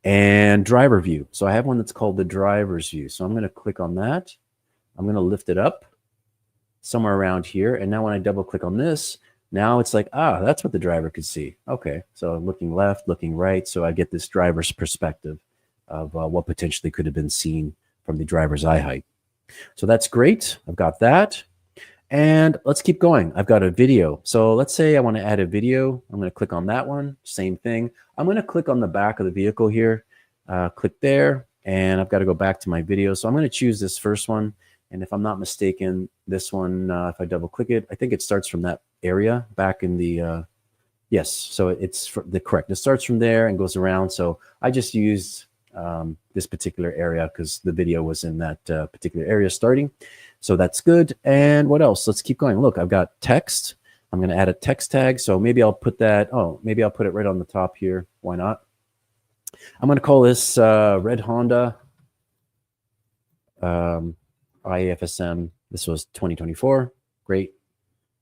and driver view. So I have one that's called the driver's view. So I'm going to click on that. I'm going to lift it up somewhere around here. And now when I double click on this, now it's like, that's what the driver could see. Okay, so looking left, looking right, so I get this driver's perspective. of what potentially could have been seen from the driver's eye height. So that's great. I've got that. And let's keep going. I've got a video. So let's say I want to add a video. I'm going to click on that one. Same thing. I'm going to click on the back of the vehicle here. Click there. And I've got to go back to my video. So I'm going to choose this first one. And if I'm not mistaken, this one, if I double click it, I think it starts from that area back in the, yes. So it's correct. It starts from there and goes around. So I just used this particular area because the video was in that particular area starting. So that's good. And what else? Let's keep going. Look, I've got text. I'm going to add a text tag. So maybe I'll put that, maybe I'll put it right on the top here. Why not? I'm going to call this Red Honda IFSM. This was 2024. Great.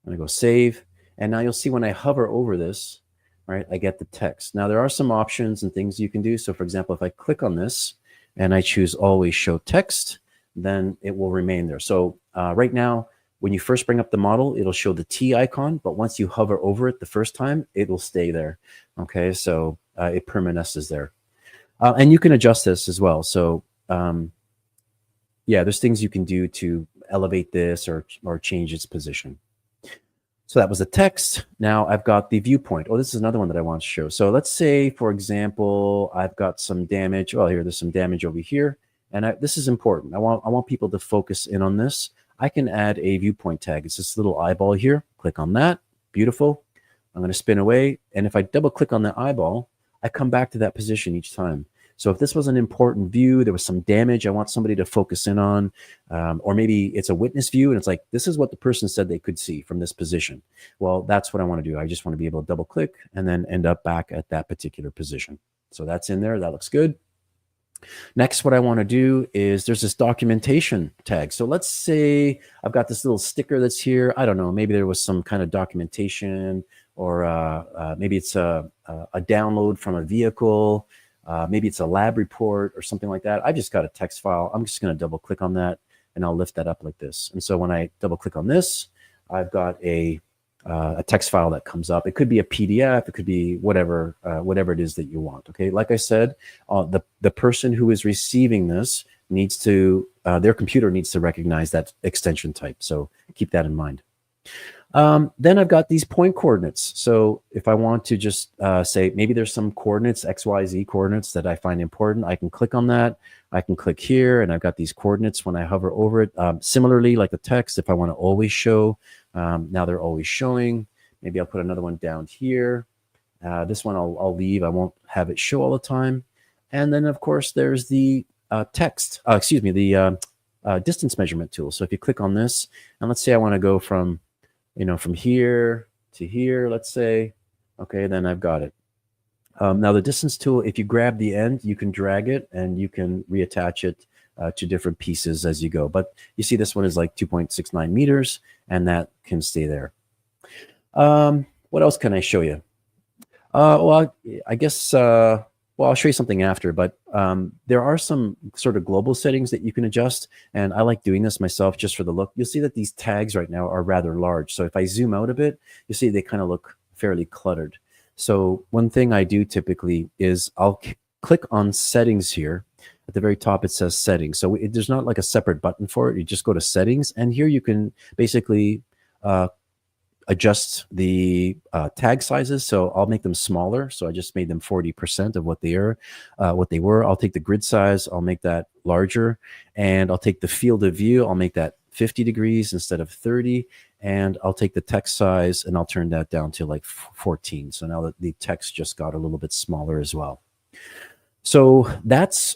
I'm going to go save. And now you'll see when I hover over this, right, I get the text. Now there are some options and things you can do. So for example, if I click on this and I choose always show text, then it will remain there. So right now, when you first bring up the model, it'll show the T icon, but once you hover over it the first time, it will stay there. Okay, so it permanesces there. And you can adjust this as well. So yeah, there's things you can do to elevate this or change its position. So that was the text. Now I've got the viewpoint. Oh, this is another one that I want to show. So let's say, for example, I've got some damage. Well, here, there's some damage over here. And this is important. I want people to focus in on this. I can add a viewpoint tag. It's this little eyeball here. Click on that. Beautiful. I'm going to spin away. And if I double click on the eyeball, I come back to that position each time. So if this was an important view, there was some damage I want somebody to focus in on, or maybe it's a witness view and it's like, this is what the person said they could see from this position. Well, that's what I want to do. I just want to be able to double click and then end up back at that particular position. So that's in there. That looks good. Next, what I want to do is there's this documentation tag. So let's say I've got this little sticker that's here. I don't know, maybe there was some kind of documentation, or maybe it's a download from a vehicle. Maybe it's a lab report or something like that. I've just got a text file. I'm just going to double click on that and I'll lift that up like this. And so when I double click on this, I've got a text file that comes up. It could be a PDF. It could be whatever it is that you want. Okay. Like I said, the person who is receiving this needs to, their computer needs to recognize that extension type. So keep that in mind. Then I've got these point coordinates. So if I want to just say, maybe there's some coordinates, X, Y, Z coordinates that I find important, I can click on that. I can click here and I've got these coordinates when I hover over it. Similarly, like the text, if I want to always show, now they're always showing. Maybe I'll put another one down here. This one I'll leave. I won't have it show all the time. And then of course there's the the distance measurement tool. So if you click on this, and let's say I want to go from here to here, let's say, okay, then I've got it. Now the distance tool, if you grab the end, you can drag it and you can reattach it to different pieces as you go. But you see this one is like 2.69 meters and that can stay there. What else can I show you? Well, I guess, well, I'll show you something after, but there are some sort of global settings that you can adjust. And I like doing this myself just for the look. You'll see that these tags right now are rather large. So if I zoom out a bit, you see they kind of look fairly cluttered. So one thing I do typically is I'll click on settings here. At the very top, it says settings. So there's not like a separate button for it. You just go to settings and here you can basically adjust the tag sizes. So I'll make them smaller. So I just made them 40% of what they were. I'll take the grid size. I'll make that larger. And I'll take the field of view. I'll make that 50 degrees instead of 30. And I'll take the text size and I'll turn that down to like 14. So now the text just got a little bit smaller as well. So that's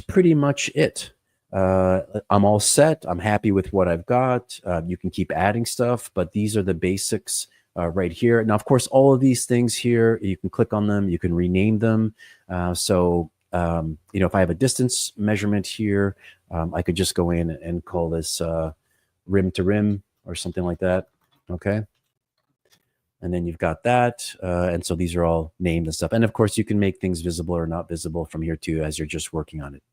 pretty much it. I'm all set. I'm happy with what I've got. You can keep adding stuff, but these are the basics right here. Now, of course, all of these things here, you can click on them. You can rename them. If I have a distance measurement here, I could just go in and call this rim to rim or something like that. Okay. And then you've got that. And so these are all named and stuff. And of course, you can make things visible or not visible from here too, as you're just working on it.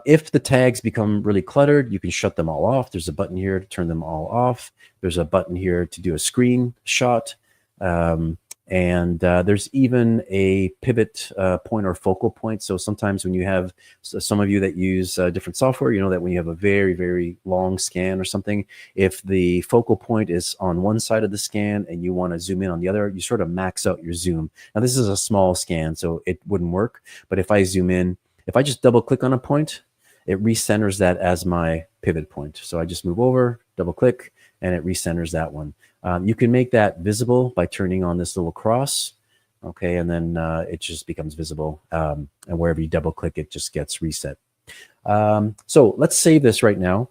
If the tags become really cluttered, you can shut them all off. There's a button here to turn them all off. There's a button here to do a screenshot. And there's even a pivot point or focal point. So sometimes when you have, so some of you that use different software, you know that when you have a very, very long scan or something, if the focal point is on one side of the scan and you want to zoom in on the other, you sort of max out your zoom. Now this is a small scan, so it wouldn't work. But if I zoom in, if I just double click on a point, it recenters that as my pivot point. So I just move over, double click, and it recenters that one. You can make that visible by turning on this little cross, okay, and then it just becomes visible. And wherever you double click, it just gets reset. So let's save this right now.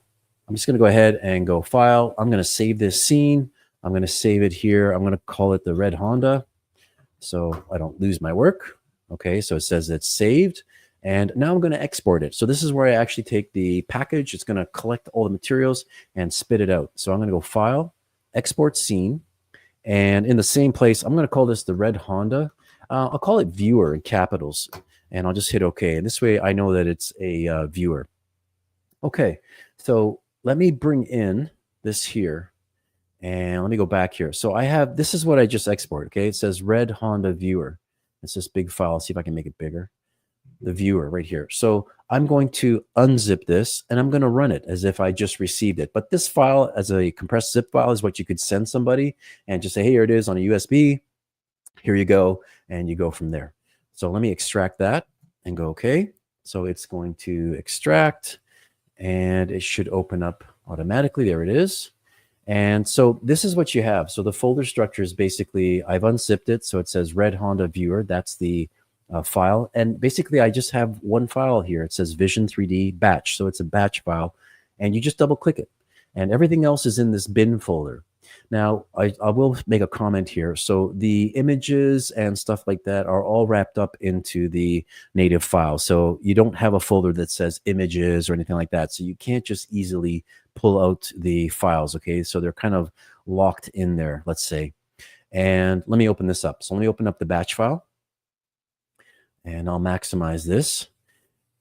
I'm just going to go ahead and go File. I'm going to save this scene. I'm going to save it here. I'm going to call it the Red Honda so I don't lose my work. Okay, so it says it's saved. And now I'm going to export it. So this is where I actually take the package. It's going to collect all the materials and spit it out. So I'm going to go File, Export Scene. And in the same place, I'm going to call this the Red Honda. I'll call it Viewer in capitals. And I'll just hit OK. And this way I know that it's a viewer. Okay, so let me bring in this here. And let me go back here. So I have, this is what I just exported. Okay, it says Red Honda Viewer. It's this big file. Let's see if I can make it bigger. The viewer right here. So I'm going to unzip this and I'm going to run it as if I just received it. But this file as a compressed zip file is what you could send somebody and just say, hey, here it is on a USB. Here you go. And you go from there. So let me extract that and go OK. So it's going to extract and it should open up automatically. There it is. And so this is what you have. So the folder structure is basically, I've unzipped it. So it says Red Honda Viewer. That's the file. And basically I just have one file here. It says Vision-3D batch. So it's a batch file and you just double click it and everything else is in this bin folder. Now I will make a comment here. So the images and stuff like that are all wrapped up into the native file. So you don't have a folder that says images or anything like that. So you can't just easily pull out the files. Okay. So they're kind of locked in there, let's say. And let me open this up. So let me open up the batch file. And I'll maximize this.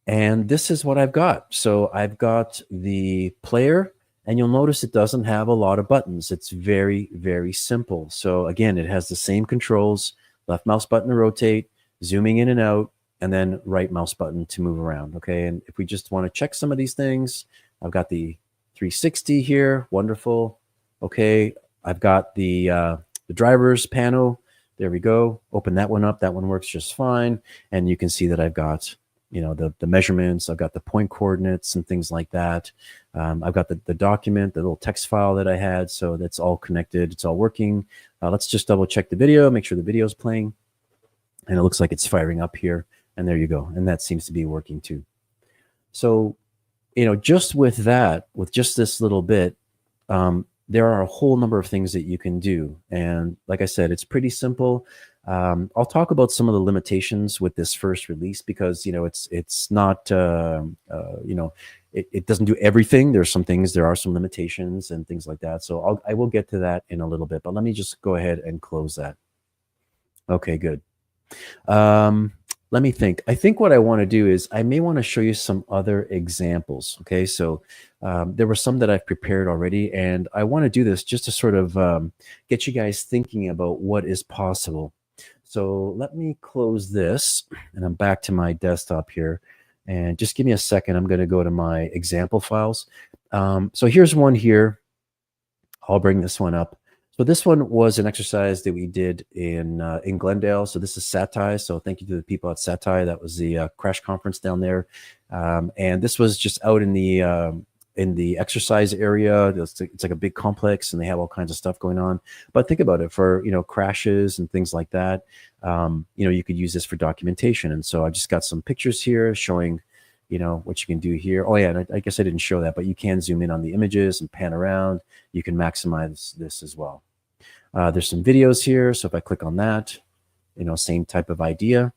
And this is what I've got. So I've got the player, and you'll notice it doesn't have a lot of buttons. It's very, very simple. So again, it has the same controls, left mouse button to rotate, zooming in and out, and then right mouse button to move around. Okay, and if we just want to check some of these things, I've got the 360 here, wonderful. Okay, I've got the driver's panel. There we go. Open that one up. That one works just fine. And you can see that I've got, you know, the measurements. I've got the point coordinates and things like that. I've got the document, the little text file that I had. So that's all connected. It's all working. Let's just double check the video, make sure the video is playing. And it looks like it's firing up here. And there you go. And that seems to be working too. So, you know, just with that, with just this little bit, there are a whole number of things that you can do. And like I said, it's pretty simple. I'll talk about some of the limitations with this first release because, you know, it's not, you know, it doesn't do everything. There's some things, there are some limitations and things like that. So I will get to that in a little bit, but let me just go ahead and close that. Okay, good. Let me think. I think what I want to do is I may want to show you some other examples. Okay, so there were some that I've prepared already, and I want to do this just to sort of get you guys thinking about what is possible. So let me close this, and I'm back to my desktop here. And just give me a second. I'm going to go to my example files. So here's one here. I'll bring this one up. So this one was an exercise that we did in Glendale. So this is SATI. So thank you to the people at SATI. That was the crash conference down there. And this was just out in the exercise area. It's like a big complex and they have all kinds of stuff going on. But think about it for, you know, crashes and things like that. You know, you could use this for documentation. And so I just got some pictures here showing, you know, what you can do here. Oh yeah, and I guess I didn't show that, but you can zoom in on the images and pan around. You can maximize this as well. There's some videos here. So if I click on that, you know, same type of idea,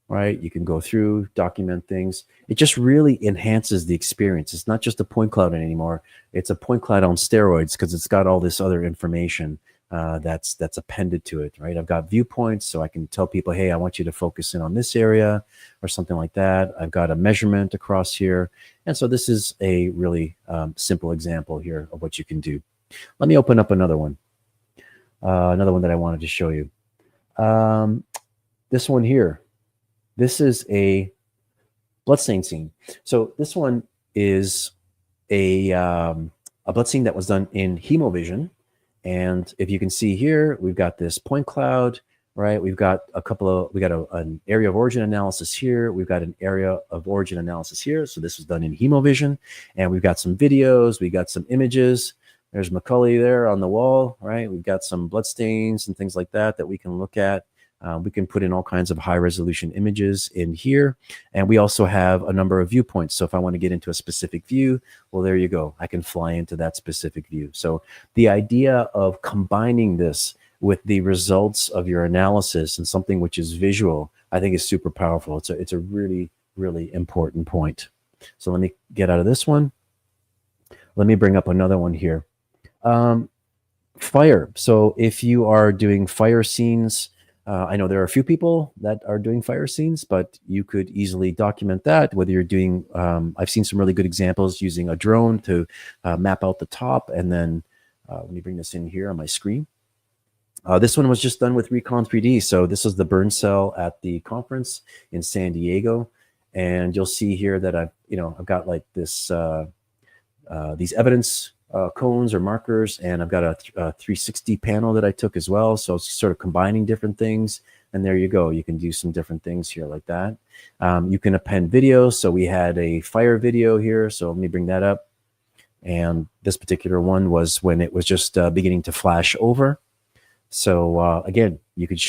right? You can go through, document things. It just really enhances the experience. It's not just a point cloud anymore. It's a point cloud on steroids because it's got all this other information that's appended to it, right? I've got viewpoints, so I can tell people, hey, I want you to focus in on this area or something like that. I've got a measurement across here. And so this is a really simple example here of what you can do. Let me open up another one that I wanted to show you. Um, this one here, this is a bloodstain scene. So this one is a blood scene that was done in hemovision. And if you can see here, we've got this point cloud, right? We've got an area of origin analysis here. We've got an area of origin analysis here. So this was done in hemovision. And we've got some videos, we got some images. There's Macaulay there on the wall, right? We've got some blood stains and things like that that we can look at. We can put in all kinds of high resolution images in here. And we also have a number of viewpoints. So if I want to get into a specific view, well, there you go. I can fly into that specific view. So the idea of combining this with the results of your analysis and something which is visual, I think is super powerful. It's a really, really important point. So let me get out of this one. Let me bring up another one here. Fire. So if you are doing fire scenes, I know there are a few people that are doing fire scenes, but you could easily document that, whether you're doing, I've seen some really good examples using a drone to map out the top. And then let me bring this in here on my screen. This one was just done with Recon-3D. So this is the burn cell at the conference in San Diego. And you'll see here that I've got like this, these evidence cones or markers, and I've got a 360 panel that I took as well. So it's sort of combining different things. And there you go. You can do some different things here like that. You can append videos. So we had a fire video here. So let me bring that up. And this particular one was when it was just beginning to flash over. So again, you could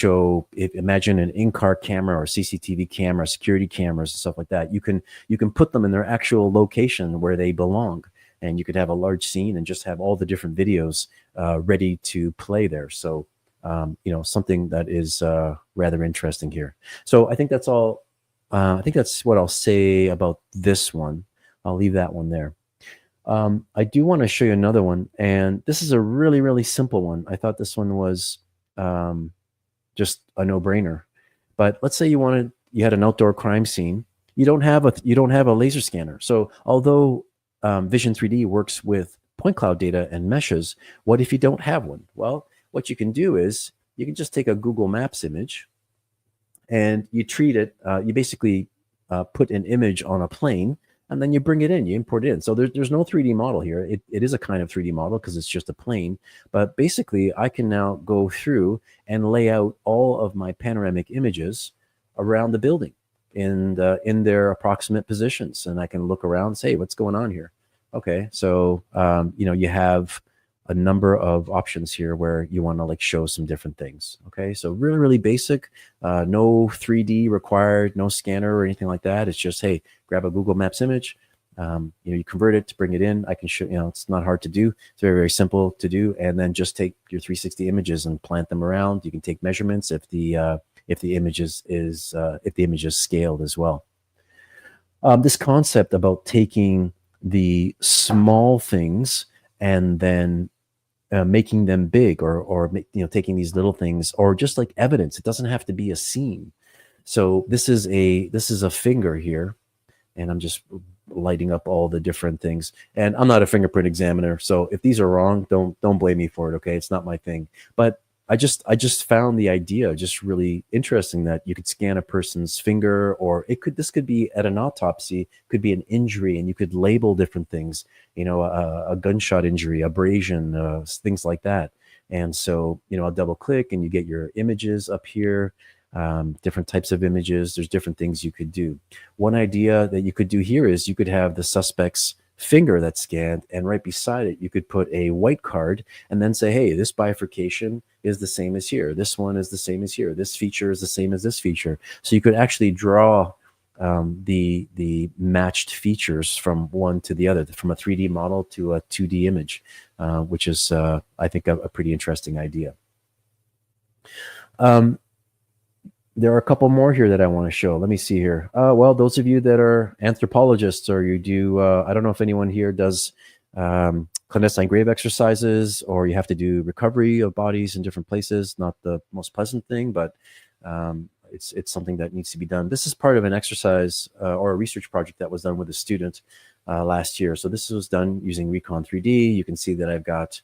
imagine an in-car camera or CCTV camera, security cameras and stuff like that. You can put them in their actual location where they belong. And you could have a large scene and just have all the different videos ready to play there. So, something that is rather interesting here. So I think that's all. I think that's what I'll say about this one. I'll leave that one there. I do want to show you another one. And this is a really, really simple one. I thought this one was just a no-brainer. But let's say you had an outdoor crime scene. You don't have a laser scanner. So although Vision-3D works with point cloud data and meshes, what if you don't have one? Well, what you can do is you can just take a Google Maps image and you treat it. You basically put an image on a plane, and then you bring it in, you import it in. So there's no 3D model here. It is a kind of 3D model because it's just a plane. But basically, I can now go through and lay out all of my panoramic images around the building in their approximate positions, and I can look around and say, what's going on here? Okay, so you have a number of options here where you want to like show some different things. Okay, so really, really basic, no 3D required, no scanner or anything like that. It's just, hey, grab a Google Maps image, you convert it to bring it in. I can show, it's not hard to do. It's very, very simple to do, and then just take your 360 images and plant them around. You can take measurements if the image is scaled as well. This concept about taking the small things and then making them big, or taking these little things, or just like evidence. It doesn't have to be a scene. So this is a finger here, and I'm just lighting up all the different things. And I'm not a fingerprint examiner, so if these are wrong, don't blame me for it. Okay, it's not my thing. But I just found the idea just really interesting, that you could scan a person's finger, or this could be at an autopsy, could be an injury, and you could label different things, a gunshot injury, abrasion, things like that. And so, I'll double click and you get your images up here, different types of images. There's different things you could do. One idea that you could do here is you could have the suspect's finger that's scanned, and right beside it you could put a white card and then say, hey, this bifurcation is the same as here, this one is the same as here, this feature is the same as this feature. So you could actually draw the matched features from one to the other, from a 3D model to a 2D image, which is I think a pretty interesting idea. There are a couple more here that I want to show. Let me see here. Well, those of you that are anthropologists, or you do, I don't know if anyone here does clandestine grave exercises, or you have to do recovery of bodies in different places. Not the most pleasant thing, but it's something that needs to be done. This is part of an exercise or a research project that was done with a student last year. So this was done using Recon-3D. You can see that I've got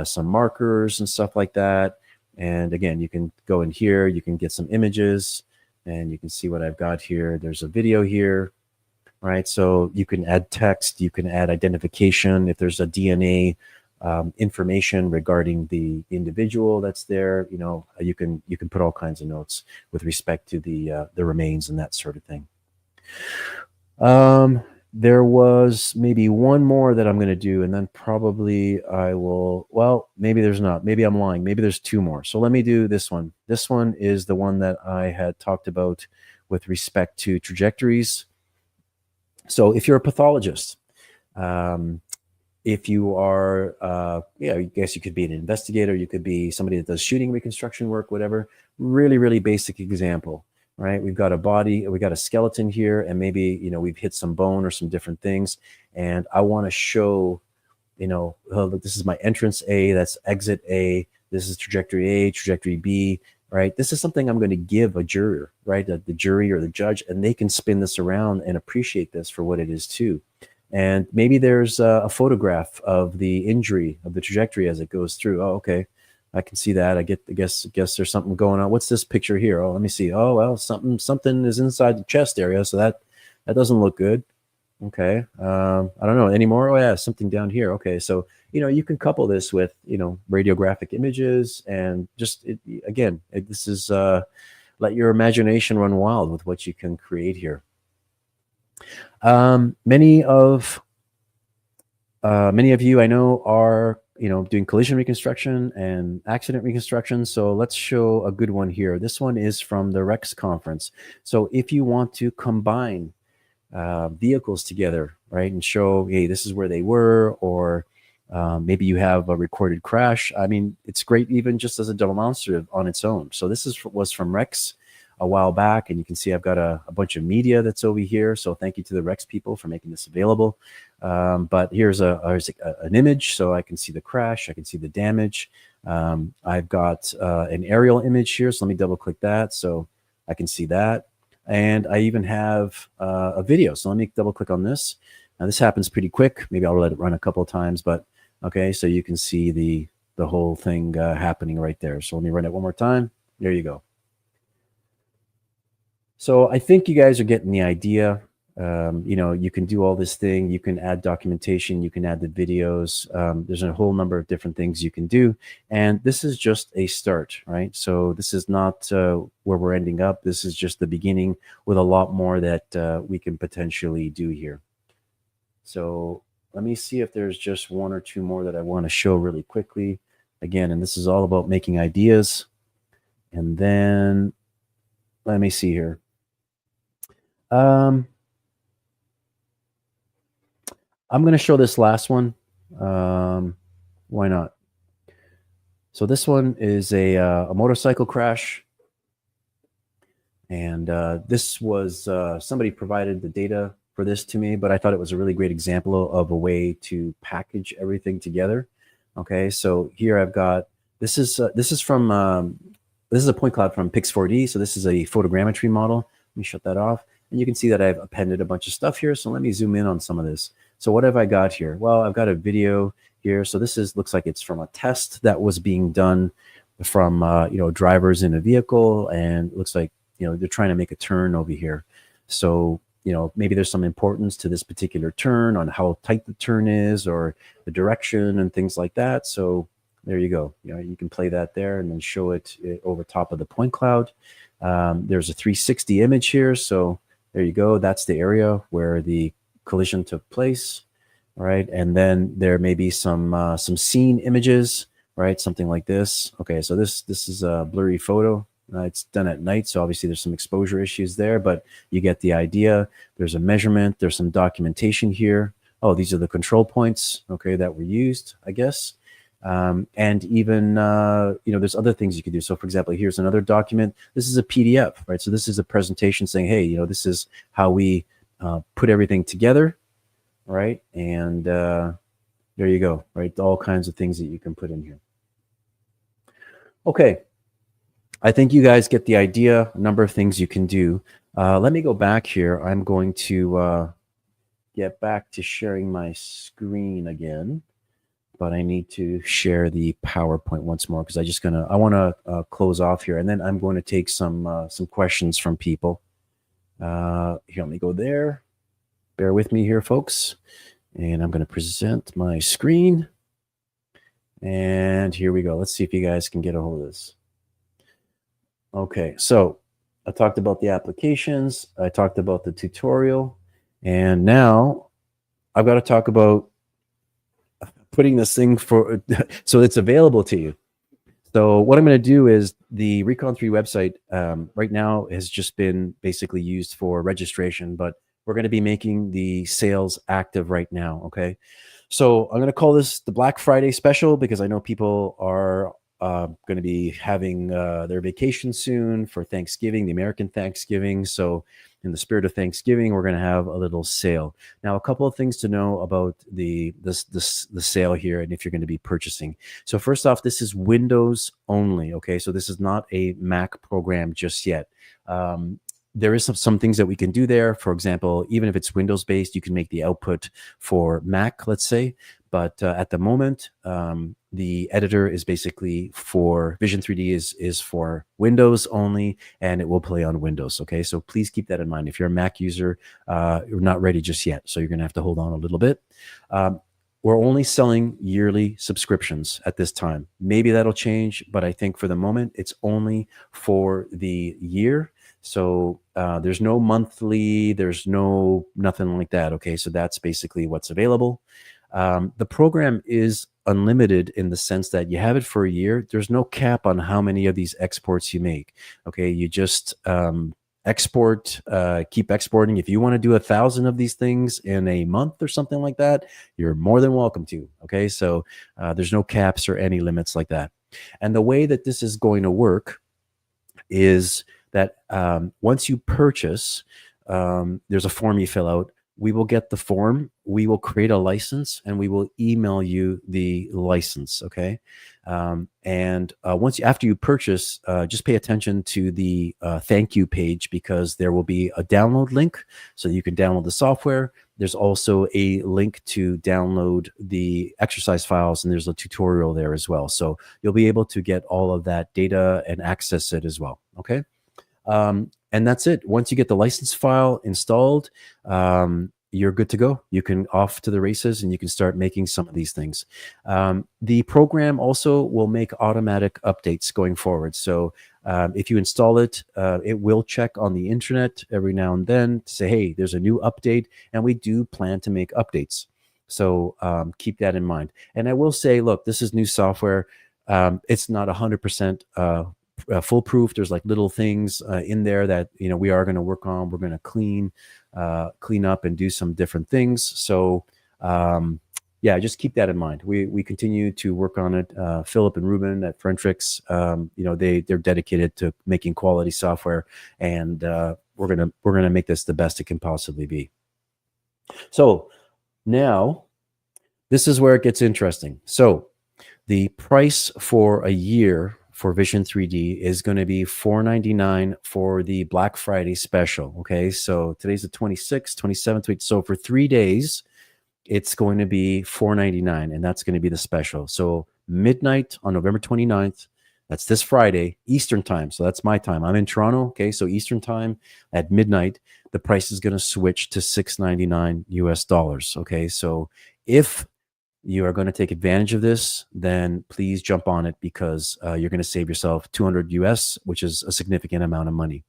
some markers and stuff like that. And again, you can go in here, you can get some images, and you can see what I've got here. There's a video here, right? So you can add text, you can add identification. If there's a DNA information regarding the individual that's there, you can put all kinds of notes with respect to the remains and that sort of thing. There was maybe one more that I'm going to do, and then probably I will, well, maybe there's not, maybe I'm lying, maybe there's two more. So let me do this one. This one is the one that I had talked about with respect to trajectories. So if you're a pathologist, if you are, I guess you could be an investigator, you could be somebody that does shooting reconstruction work, whatever. Really, really basic example, right? We've got a body, we got a skeleton here, and maybe, we've hit some bone or some different things. And I want to show, oh, look, this is my entrance A, that's exit A, this is trajectory A, trajectory B, right? This is something I'm going to give a juror, right? The jury or the judge, and they can spin this around and appreciate this for what it is too. And maybe there's a photograph of the injury, of the trajectory as it goes through. Oh, okay, I can see that. I guess there's something going on. What's this picture here? Oh, let me see. Oh, well, something is inside the chest area, so that doesn't look good. Okay, I don't know anymore. Oh yeah, something down here. Okay, so you can couple this with radiographic images, and just this is let your imagination run wild with what you can create here. Many of you I know are doing collision reconstruction and accident reconstruction. So let's show a good one here. This one is from the Rex conference. So if you want to combine vehicles together, right, and show, hey, this is where they were, or maybe you have a recorded crash. I mean, it's great even just as a demonstrative on its own. So this was from Rex a while back, and you can see I've got a bunch of media that's over here. So thank you to the Rex people for making this available. But here's an image, so I can see the crash, I can see the damage. I've got an aerial image here, so let me double click that so I can see that. And I even have a video, so let me double click on this. Now this happens pretty quick. Maybe I'll let it run a couple of times, but okay, so you can see the whole thing happening right there. So let me run it one more time. There you go. So I think you guys are getting the idea. You can do all this thing. You can add documentation. You can add the videos. There's a whole number of different things you can do. And this is just a start, right? So this is not where we're ending up. This is just the beginning with a lot more that we can potentially do here. So let me see if there's just one or two more that I want to show really quickly. Again, and this is all about making ideas. And then let me see here. I'm going to show this last one. Why not? So this one is a motorcycle crash. And this was, somebody provided the data for this to me, but I thought it was a really great example of a way to package everything together. Okay, so here I've got, this is a point cloud from Pix4D. So this is a photogrammetry model. Let me shut that off. And you can see that I've appended a bunch of stuff here. So let me zoom in on some of this. So what have I got here? Well, I've got a video here. So this looks like it's from a test that was being done from drivers in a vehicle, and it looks like they're trying to make a turn over here. So maybe there's some importance to this particular turn on how tight the turn is or the direction and things like that. So there you go. You can play that there and then show it over top of the point cloud. There's a 360 image here. So there you go. That's the area where the collision took place, right? And then there may be some scene images, right? Something like this. Okay, so this is a blurry photo. It's done at night, so obviously there's some exposure issues there, but you get the idea. There's a measurement. There's some documentation here. Oh, these are the control points, okay, that were used, I guess. And even, there's other things you could do. So for example, here's another document. This is a PDF, right? So this is a presentation saying, hey, this is how we put everything together, right? And there you go, right? All kinds of things that you can put in here. Okay. I think you guys get the idea, a number of things you can do. Let me go back here. I'm going to get back to sharing my screen again. but I need to share the PowerPoint once more because I want to close off here, and then I'm going to take some questions from people. Here, let me go there. Bear with me here, folks. And I'm going to present my screen. And here we go. Let's see if you guys can get a hold of this. Okay, so I talked about the applications. I talked about the tutorial. And now I've got to talk about putting this thing so it's available to you. So what I'm going to do is the Recon 3 website right now has just been basically used for registration, but we're going to be making the sales active right now. Okay. So I'm going to call this the Black Friday special because I know people are going to be having their vacation soon for Thanksgiving, the American Thanksgiving. So in the spirit of Thanksgiving, we're going to have a little sale. Now, a couple of things to know about the sale here and if you're going to be purchasing. So first off, this is Windows only. Okay, so this is not a Mac program just yet. There is some things that we can do there. For example, even if it's Windows based, you can make the output for Mac, let's say. But at the moment, the editor is basically for Vision-3D is for Windows only, and it will play on Windows. Okay, so please keep that in mind. If you're a Mac user, you're not ready just yet, so you're going to have to hold on a little bit. We're only selling yearly subscriptions at this time. Maybe that'll change, but I think for the moment, it's only for the year. So there's no monthly, there's nothing like that. Okay, so that's basically what's available. The program is unlimited in the sense that you have it for a year. There's no cap on how many of these exports you make. Okay, you just export, keep exporting. If you want to do 1,000 of these things in a month or something like that, you're more than welcome to. Okay, so there's no caps or any limits like that. And the way that this is going to work is that once you purchase, there's a form you fill out. We will get the form, we will create a license, and we will email you the license. Okay. And after you purchase, just pay attention to the thank you page because there will be a download link so you can download the software. There's also a link to download the exercise files, and there's a tutorial there as well. So you'll be able to get all of that data and access it as well. Okay. And that's it. Once you get the license file installed, you're good to go. You can off to the races and you can start making some of these things. The program also will make automatic updates going forward. So if you install it, it will check on the internet every now and then to say, hey, there's a new update, and we do plan to make updates. So keep that in mind. And I will say, look, this is new software. It's not 100% foolproof. There's like little things in there that we are going to work on. We're going to clean up and do some different things. So yeah, just keep that in mind. We continue to work on it. Philip and Ruben at Frentrix, they're dedicated to making quality software, and we're gonna make this the best it can possibly be. So now this is where it gets interesting. So the price for a year for Vision-3D is going to be $499 for the Black Friday special. Okay, so today's the 26th, 27th. So for 3 days, it's going to be $499, and that's going to be the special. So midnight on November 29th, that's this Friday, Eastern time. So that's my time. I'm in Toronto. Okay, so Eastern time at midnight, the price is going to switch to $699 US. Okay, so if you are going to take advantage of this, then please jump on it because you're going to save yourself $200 US, which is a significant amount of money.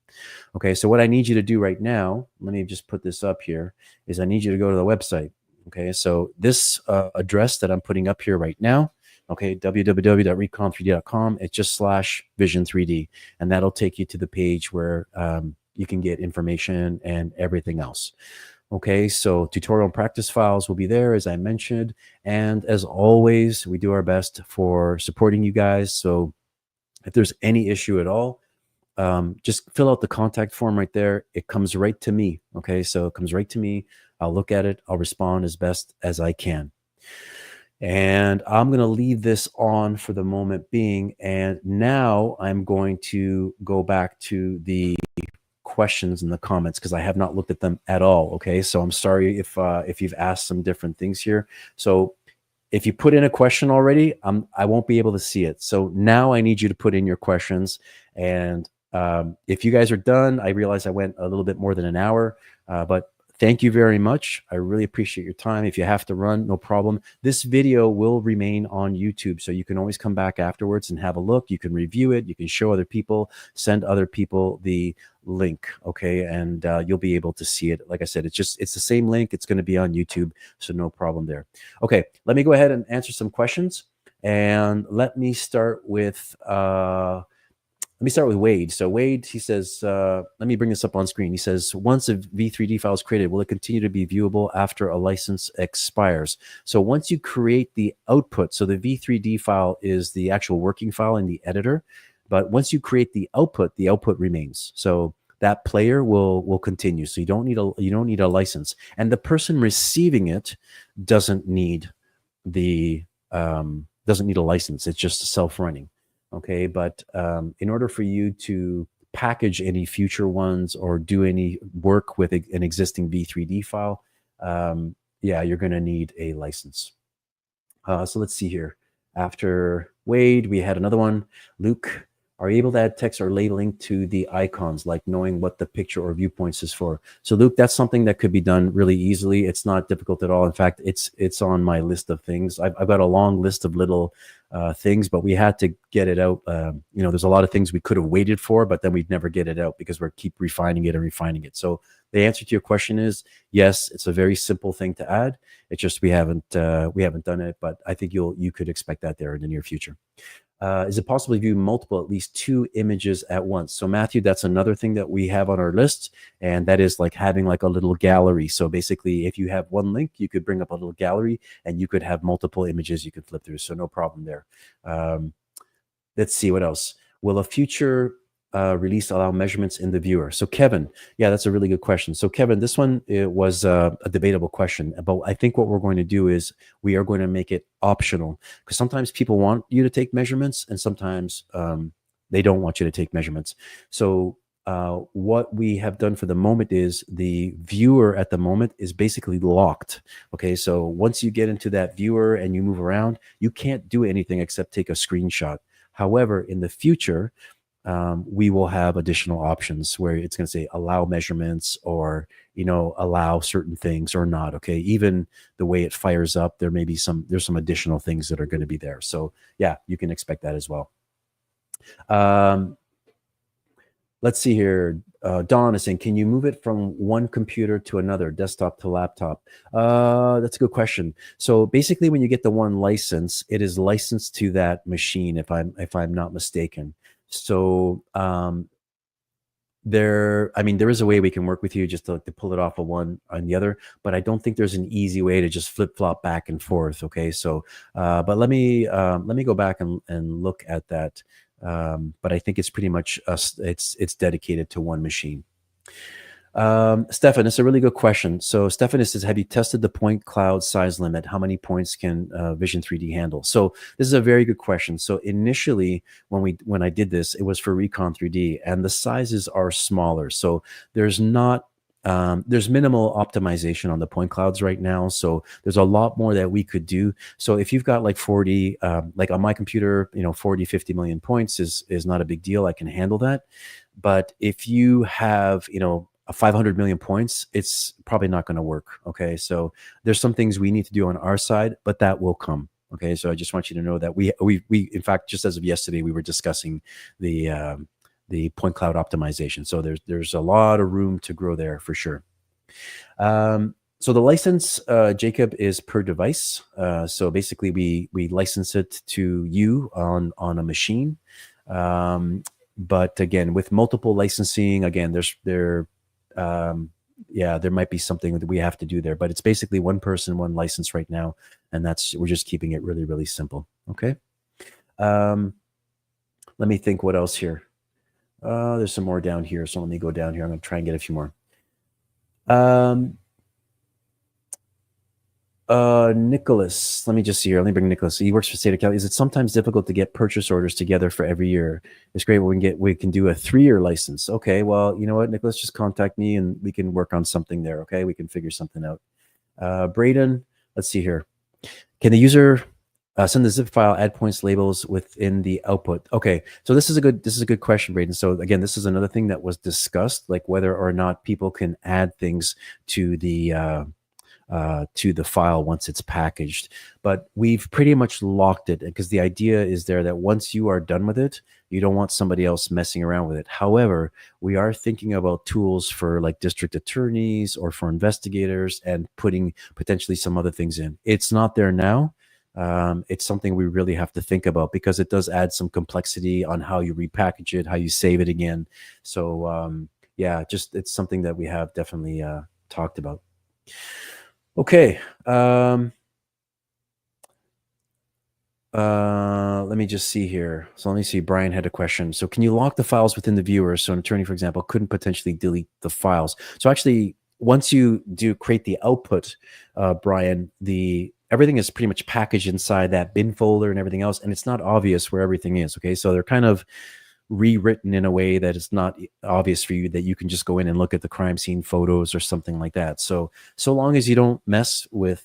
Okay, so what I need you to do right now, let me just put this up here, is I need you to go to the website. Okay, so this address that I'm putting up here right now, okay, www.recon3d.com, it's just /Vision-3D, and that'll take you to the page where you can get information and everything else. Okay, so tutorial and practice files will be there, as I mentioned. And as always, we do our best for supporting you guys. So if there's any issue at all, just fill out the contact form right there. It comes right to me. Okay, so it comes right to me. I'll look at it. I'll respond as best as I can. And I'm going to leave this on for the moment being. And now I'm going to go back to the questions in the comments because I have not looked at them at all. Okay, so I'm sorry if you've asked some different things here. So if you put in a question already, I won't be able to see it. So now I need you to put in your questions. And if you guys are done, I realize I went a little bit more than an hour, but thank you very much. I really appreciate your time. If you have to run, no problem. This video will remain on YouTube, so you can always come back afterwards and have a look. You can review it. You can show other people, send other people the link, okay? And you'll be able to see it. Like I said, it's the same link. It's going to be on YouTube, so no problem there. Okay, let me go ahead and answer some questions. And let me start with Wade. So Wade, he says, let me bring this up on screen. He says, once a V3D file is created, will it continue to be viewable after a license expires? So once you create the output, so the V3D file is the actual working file in the editor, but once you create the output remains. So that player will continue. So you don't need a license, and the person receiving it doesn't need a license. It's just self-running. Okay, but in order for you to package any future ones or do any work with an existing V3D file, yeah, you're going to need a license. So let's see here. After Wade, we had another one. Luke, are you able to add text or labeling to the icons, like knowing what the picture or viewpoints is for? So Luke, that's something that could be done really easily. It's not difficult at all. In fact, it's on my list of things. I've got a long list of little things, but we had to get it out. There's a lot of things we could have waited for, but then we'd never get it out because we keep refining it and refining it. So the answer to your question is yes. It's a very simple thing to add. It's just we haven't done it, but I think you could expect that there in the near future. Is it possible to view multiple, at least 2 images at once? So Matthew, that's another thing that we have on our list, and that is like having like a little gallery. So basically, if you have one link, you could bring up a little gallery, and you could have multiple images you could flip through. So no problem there. Let's see what else. Will a future release allow measurements in the viewer? So Kevin, yeah, that's a really good question. So Kevin, this one, it was a debatable question, but I think what we're going to do is we are going to make it optional, because sometimes people want you to take measurements and sometimes they don't want you to take measurements. So what we have done for the moment is the viewer at the moment is basically locked. Okay, so once you get into that viewer and you move around, you can't do anything except take a screenshot. However, in the future, we will have additional options where it's going to say allow measurements or, allow certain things or not. Okay. Even the way it fires up, there's some additional things that are going to be there. So yeah, you can expect that as well. Let's see here. Don is saying, can you move it from one computer to another, desktop to laptop? That's a good question. So basically, when you get the one license, it is licensed to that machine, if I'm not mistaken. So there is a way we can work with you just to pull it off of one on the other, but I don't think there's an easy way to just flip flop back and forth. Okay, so but let me go back and look at that. But I think it's pretty much it's dedicated to one machine. Stefan, it's a really good question. So Stefan says, have you tested the point cloud size limit? How many points can Vision-3D handle? So this is a very good question. So initially, when I did this, it was for Recon3D, and the sizes are smaller. So there's minimal optimization on the point clouds right now. So there's a lot more that we could do. So if you've got like 40, like on my computer, 40, 50 million points is not a big deal. I can handle that. But if you have, 500 million points, it's probably not going to work. Okay. So there's some things we need to do on our side, but that will come. Okay. So I just want you to know that we in fact, just as of yesterday, we were discussing the point cloud optimization. So there's a lot of room to grow there for sure. So the license, Jacob, is per device. So basically we license it to you on a machine. But again, with multiple licensing, again, there might be something that we have to do there, but it's basically one person, one license right now. And we're just keeping it really, really simple. Okay. Let me think what else here. There's some more down here. So let me go down here. I'm going to try and get a few more. Nicholas, let me just see here. Let me bring Nicholas. He works for State of California. Is it sometimes difficult to get purchase orders together for every year? It's great when we can do a 3-year license. Okay, well, you know what, Nicholas, just contact me and we can work on something there. Okay, we can figure something out. Braden, let's see here. Can the user send the zip file, add points labels within the output? Okay, so this is a good question, Braden. So again, this is another thing that was discussed, like whether or not people can add things to the file once it's packaged. But we've pretty much locked it, because the idea is there that once you are done with it, you don't want somebody else messing around with it. However, we are thinking about tools for like district attorneys or for investigators, and putting potentially some other things in. It's not there now. It's something we really have to think about, because it does add some complexity on how you repackage it, how you save it again. So yeah, just it's something that we have definitely talked about. Okay. Let me just see here. So let me see. Brian had a question. So can you lock the files within the viewer? So an attorney, for example, couldn't potentially delete the files. So actually, once you do create the output, Brian, everything is pretty much packaged inside that bin folder and everything else, and it's not obvious where everything is. Okay, so they're kind of rewritten in a way that it's not obvious for you, that you can just go in and look at the crime scene photos or something like that. So long as you don't mess with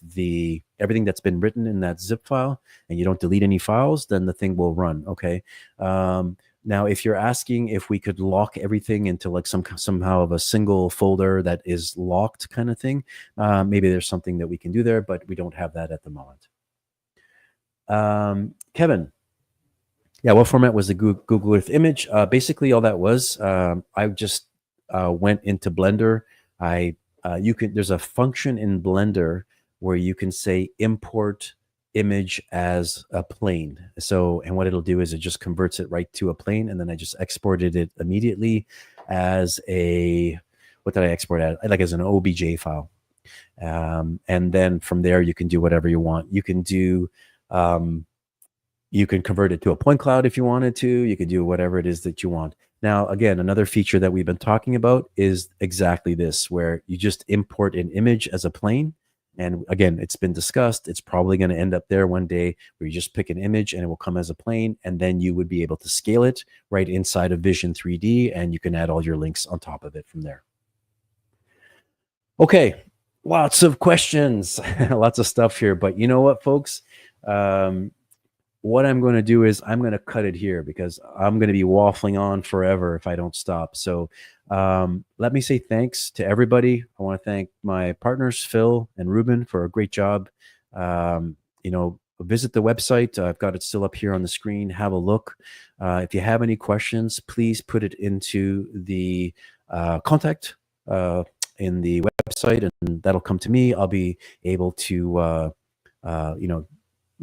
everything that's been written in that zip file, and you don't delete any files, then the thing will run. Okay. Now, if you're asking if we could lock everything into like somehow of a single folder that is locked kind of thing, maybe there's something that we can do there, but we don't have that at the moment. Kevin. Yeah, what format was the Google Earth image? Basically, all that was, I just went into Blender. There's a function in Blender where you can say import image as a plane. So, and what it'll do is it just converts it right to a plane, and then I just exported it immediately as what did I export as? Like as an OBJ file. And then from there, you can do whatever you want. You can do, you can convert it to a point cloud if you wanted to. You could do whatever it is that you want. Now, again, another feature that we've been talking about is exactly this, where you just import an image as a plane. And again, it's been discussed. It's probably going to end up there one day, where you just pick an image and it will come as a plane. And then you would be able to scale it right inside of Vision-3D, and you can add all your links on top of it from there. Okay, lots of questions, lots of stuff here. But you know what, folks? What I'm going to do is I'm going to cut it here, because I'm going to be waffling on forever if I don't stop. So let me say thanks to everybody. I want to thank my partners, Phil and Ruben, for a great job. Visit the website. I've got it still up here on the screen. Have a look. If you have any questions, please put it into the contact in the website, and that'll come to me. I'll be able to,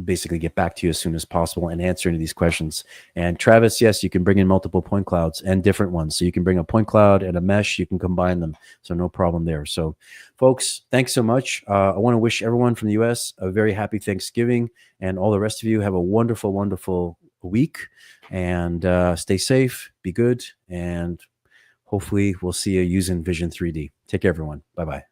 basically get back to you as soon as possible and answer any of these questions. And Travis, yes, you can bring in multiple point clouds and different ones. So you can bring a point cloud and a mesh, you can combine them. So no problem there. So folks, thanks so much. I want to wish everyone from the US a very happy Thanksgiving, and all the rest of you have a wonderful, wonderful week, and stay safe, be good, and hopefully we'll see you using Vision-3D. Take care, everyone. Bye-bye.